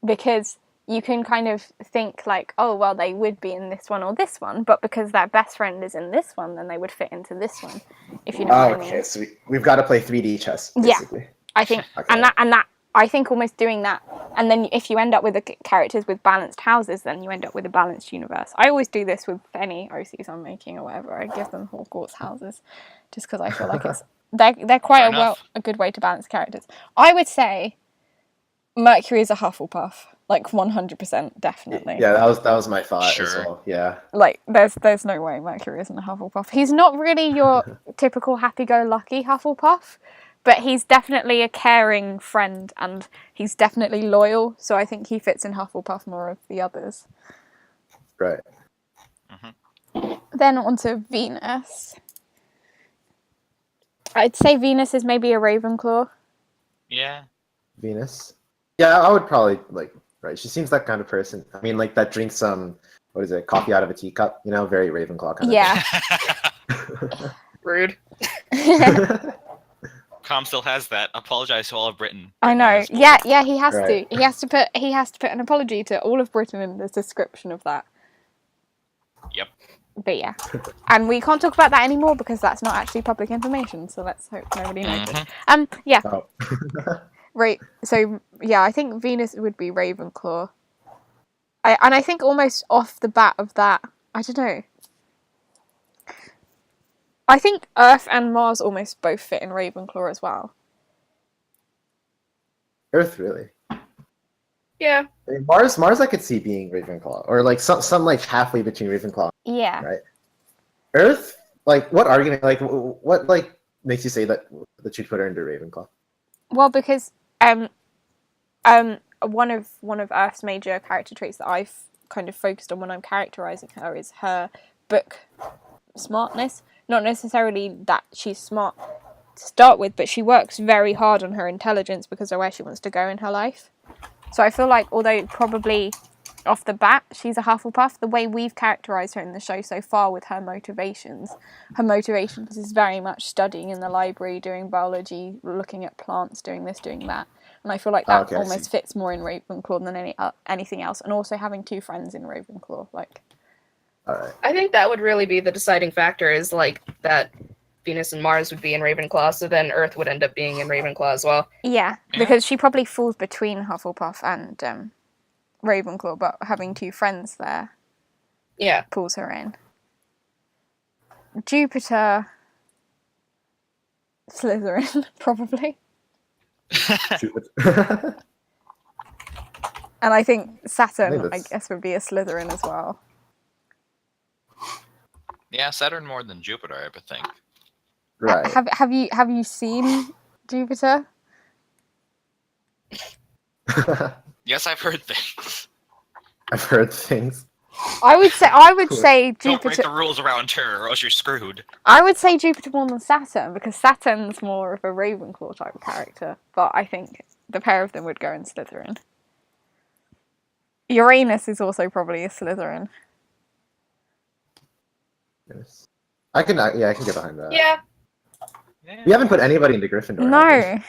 because you can kind of think like, oh, well, they would be in this one or this one, but because their best friend is in this one, then they would fit into this one, if you know what I mean. Okay, so we've got to play 3D chess, Yeah. basically. I think, Okay. and that, I think almost doing that, and then if you end up with the characters with balanced houses, then you end up with a balanced universe. I always do this with any OCs I'm making or whatever. I give them Hogwarts houses, just because I feel like it's they're quite Fair a good way to balance characters. I would say Mercury is a Hufflepuff, like 100%, definitely. Yeah, that was my thought as Sure. well. Yeah. Like there's no way Mercury isn't a Hufflepuff. He's not really your typical happy-go-lucky Hufflepuff, but he's definitely a caring friend and he's definitely loyal. So I think he fits in Hufflepuff more of the others. Right. Then onto Venus. I'd say Venus is maybe a Ravenclaw. Yeah. Venus. Yeah, I would probably like. Right, she seems that kind of person. I mean, like that drinks what is it, coffee out of a teacup? You know, very Ravenclaw kind Yeah. Rude. Comn still has that. Apologize to all of Britain. I written on know. his board. Yeah, he has Right. to. He has to put an apology to all of Britain in the description of that. Yep. But yeah. And we can't talk about that anymore because that's not actually public information, so let's hope nobody noticed. Yeah. Oh. Right. So yeah, I think Venus would be Ravenclaw. I think almost off the bat of that, I don't know. I think Earth and Mars almost both fit in Ravenclaw as well. Earth, really. Yeah. I mean, Mars, I could see being Ravenclaw, or like some like halfway between Ravenclaw. Yeah. Right. Earth, like what argument, like what like makes you say that you'd put her into Ravenclaw? Well, because one of Earth's major character traits that I've kind of focused on when I'm characterizing her is her book smartness. Not necessarily that she's smart to start with, but she works very hard on her intelligence because of where she wants to go in her life. So I feel like, although probably off the bat she's a Hufflepuff, the way we've characterized her in the show so far with her motivations is very much studying in the library, doing biology, looking at plants, doing this, doing that. And I feel like that almost fits more in Ravenclaw than anything else. And also having two friends in Ravenclaw, like. All right. I think that would really be the deciding factor, is like that Venus and Mars would be in Ravenclaw, so then Earth would end up being in Ravenclaw as well. Yeah, because she probably falls between Hufflepuff and Ravenclaw, but having two friends there pulls her in. Jupiter, Slytherin, probably. And I think Saturn, I guess, would be a Slytherin as well. Yeah, Saturn more than Jupiter, I would think. Right. Have you seen Jupiter? Yes, I've heard things. I've heard things. I would say Don't break Jupiter. the rules around her, or else you're screwed. I would say Jupiter more than Saturn because Saturn's more of a Ravenclaw type character, but I think the pair of them would go in Slytherin. Uranus is also probably a Slytherin. Yes. I can get behind that. Yeah. We haven't put anybody into Gryffindor. have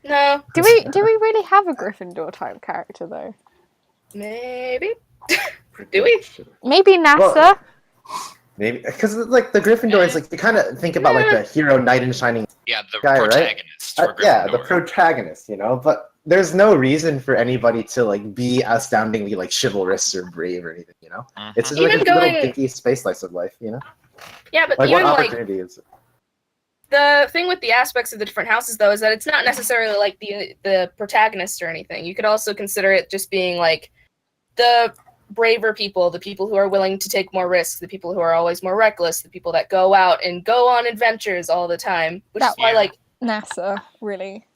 we? No. No. Do we really have a Gryffindor type character though? Maybe. Do we? Maybe NASA. Well, maybe because like the Gryffindor is like you kind of think about like the hero knight in shining Yeah, the guy, protagonist. right? For Yeah, the Gryffindor. protagonist, you know. But there's no reason for anybody to like be astoundingly like chivalrous or brave or anything, you know. It's just like Even a little going- dinky space slice of life, you know. Yeah, but Like what even like opportunity is it? the thing with the aspects of the different houses though is that it's not necessarily like the protagonist or anything. You could also consider it just being like the braver people, the people who are willing to take more risks, the people who are always more reckless, the people that go out and go on adventures all the time. Which is why like NASA, really.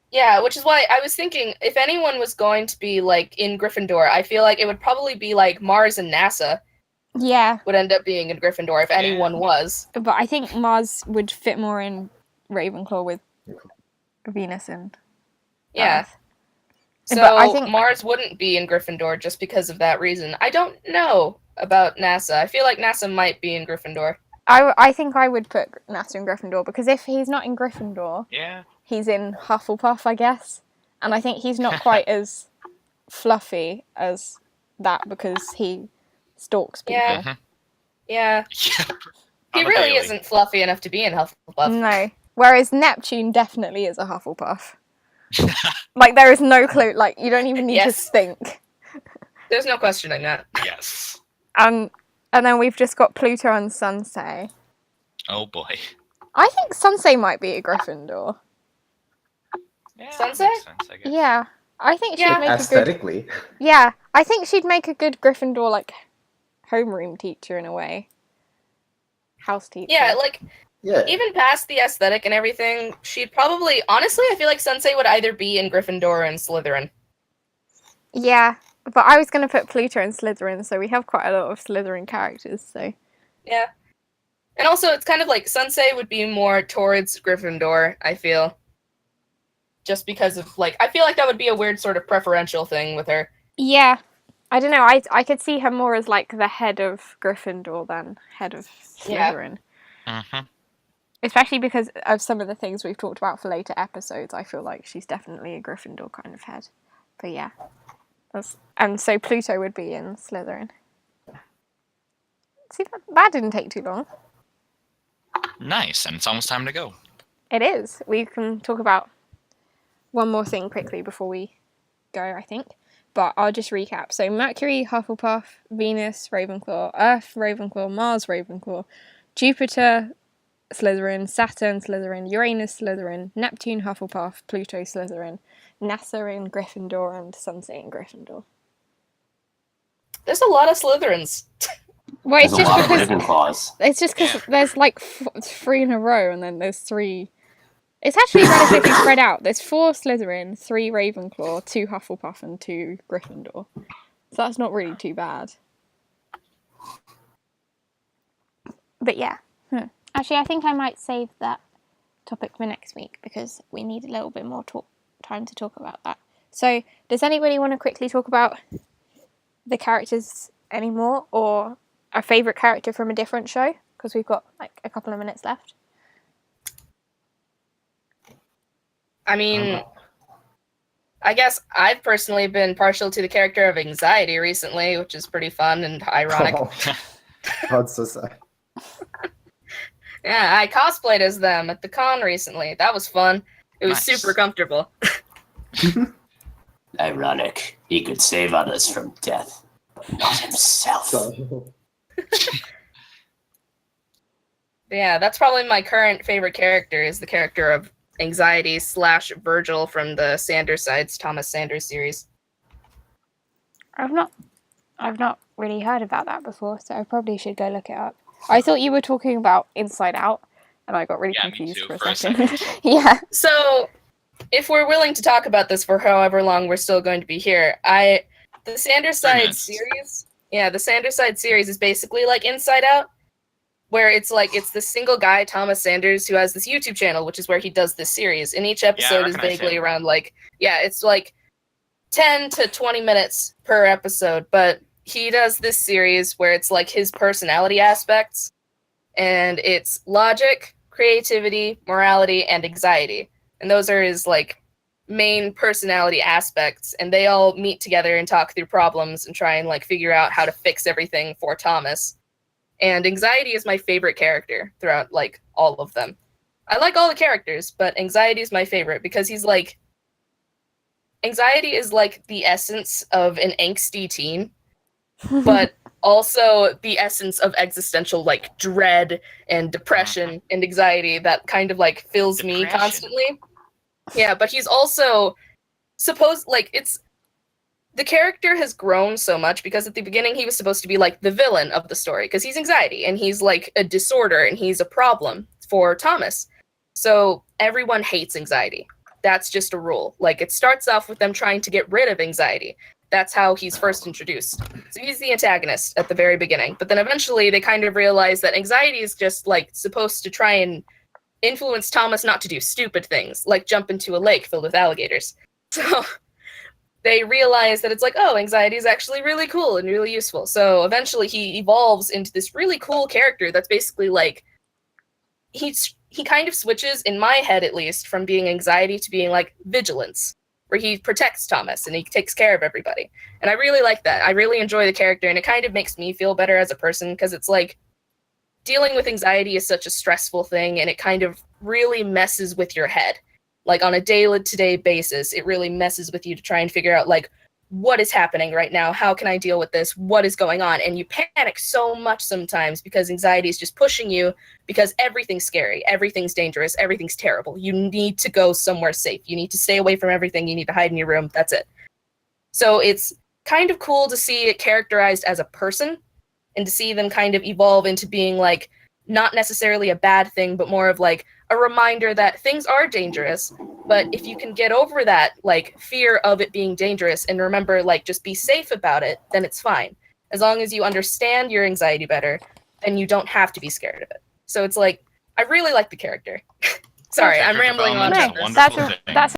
yeah, which is why I was thinking if anyone was going to be like in Gryffindor, I feel like it would probably be like Mars and NASA Yeah, would end up being in Gryffindor if anyone was. but I think Mars would fit more in Ravenclaw with Venus and Yeah. Earth. So But I think- Mars wouldn't be in Gryffindor just because of that reason. I don't know about NASA. I feel like NASA might be in Gryffindor. I think I would put NASA in Gryffindor because if he's not in Gryffindor, Yeah. he's in Hufflepuff, I guess. And I think he's not quite as fluffy as that because he stalks people. Yeah. Mhm. Yeah. Yeah. He On a really daily. isn't fluffy enough to be in Hufflepuff. No. Whereas Neptune definitely is a Hufflepuff. Like, there is no clue. Like, you don't even need Yes. to think. There's no questioning that. Yes. And then we've just got Pluto and Sunsay. Oh boy. I think Sunsay might be a Gryffindor. Yeah, Sunsay? that makes sense, I guess. Yeah. I think she'd Yeah. make a good... Aesthetically. Yeah. I think she'd make a good Gryffindor, like, homeroom teacher in a way. House teacher. Yeah, like, Yeah. even past the aesthetic and everything, she'd probably... Honestly, I feel like Sensei would either be in Gryffindor or in Slytherin. Yeah. But I was going to put Pluto and Slytherin, so we have quite a lot of Slytherin characters, so... Yeah. And also, it's kind of like Sensei would be more towards Gryffindor, I feel. Just because of, like, I feel like that would be a weird sort of preferential thing with her. Yeah. I don't know. I could see her more as like the head of Gryffindor than head of Slytherin. Mhm. Especially because of some of the things we've talked about for later episodes. I feel like she's definitely a Gryffindor kind of head. But yeah. And so Pluto would be in Slytherin. See, that didn't take too long. Nice, and it's almost time to go. It is. We can talk about one more thing quickly before we go, I think. But I'll just recap. So Mercury, Hufflepuff, Venus, Ravenclaw, Earth, Ravenclaw, Mars, Ravenclaw, Jupiter, Slytherin, Saturn, Slytherin, Uranus, Slytherin, Neptune, Hufflepuff, Pluto, Slytherin, NASA in Gryffindor, and Sensei in Gryffindor. There's a lot of Slytherins. Well, There's a lot of Ravenclaws. it's just because there's like 3 in a row, and then there's 3. It's actually relatively spread out. There's 4 Slytherin, 3 Ravenclaw, 2 Hufflepuff, and 2 Gryffindor. So that's not really too bad. But yeah. Actually, I think I might save that topic for next week because we need a little bit more time to talk about that. So, does anybody want to quickly talk about the characters anymore, or a favourite character from a different show? Because we've got like a couple of minutes left. I mean, I guess I've personally been partial to the character of Anxiety recently, which is pretty fun and ironic. Oh, that's so sad. Yeah, I cosplayed as them at the con recently. That was fun. It was Nice. super comfortable. Ironic. He could save others from death, but not himself. Yeah, that's probably my current favorite character, is the character of Anxiety / Virgil from the Sandersides Thomas Sanders series. I've not really heard about that before, so I probably should go look it up. I thought you were talking about Inside Out, and I got really Yeah, me confused too, for for a a second. second. Yeah. So, if we're willing to talk about this for however long we're still going to be here, the 3 Sanderside minutes. series, the Sanderside series is basically like Inside Out, where it's the single guy, Thomas Sanders, who has this YouTube channel, which is where he does this series. And each episode is recognize vaguely him. around it's like 10 to 20 minutes per episode, but he does this series where it's like his personality aspects, and it's logic, creativity, morality, and anxiety. And those are his like main personality aspects, and they all meet together and talk through problems and try and like figure out how to fix everything for Thomas. And Anxiety is my favorite character throughout like all of them. I like all the characters, but Anxiety is my favorite because Anxiety is like the essence of an angsty teen, but also the essence of existential like dread and depression and anxiety that kind of like fills me Depression. constantly. Yeah, but he's also the character has grown so much because at the beginning he was supposed to be like the villain of the story because he's Anxiety and he's like a disorder and he's a problem for Thomas. So everyone hates Anxiety. That's just a rule. Like it starts off with them trying to get rid of Anxiety. That's how he's first introduced. So he's the antagonist at the very beginning. But then eventually they kind of realize that Anxiety is just like supposed to try and influence Thomas not to do stupid things, like jump into a lake filled with alligators. So they realize that it's like, oh, Anxiety is actually really cool and really useful. So eventually he evolves into this really cool character that's basically like, he kind of switches, in my head at least, from being Anxiety to being like Vigilance, where he protects Thomas and he takes care of everybody. And I really like that. I really enjoy the character, and it kind of makes me feel better as a person because it's like, dealing with anxiety is such a stressful thing, and it kind of really messes with your head. Like on a day-to-day basis, it really messes with you to try and figure out like, what is happening right now? How can I deal with this? What is going on? And you panic so much sometimes because anxiety is just pushing you because everything's scary, everything's dangerous, everything's terrible. You need to go somewhere safe. You need to stay away from everything. You need to hide in your room. That's it. So it's kind of cool to see it characterized as a person and to see them kind of evolve into being like, not necessarily a bad thing, but more of like a reminder that things are dangerous. But if you can get over that, like fear of it being dangerous and remember, like, just be safe about it, then it's fine. As long as you understand your anxiety better, then you don't have to be scared of it. So it's like I really like the character. Sorry, I'm rambling on. No, Wonderful that's thing. that's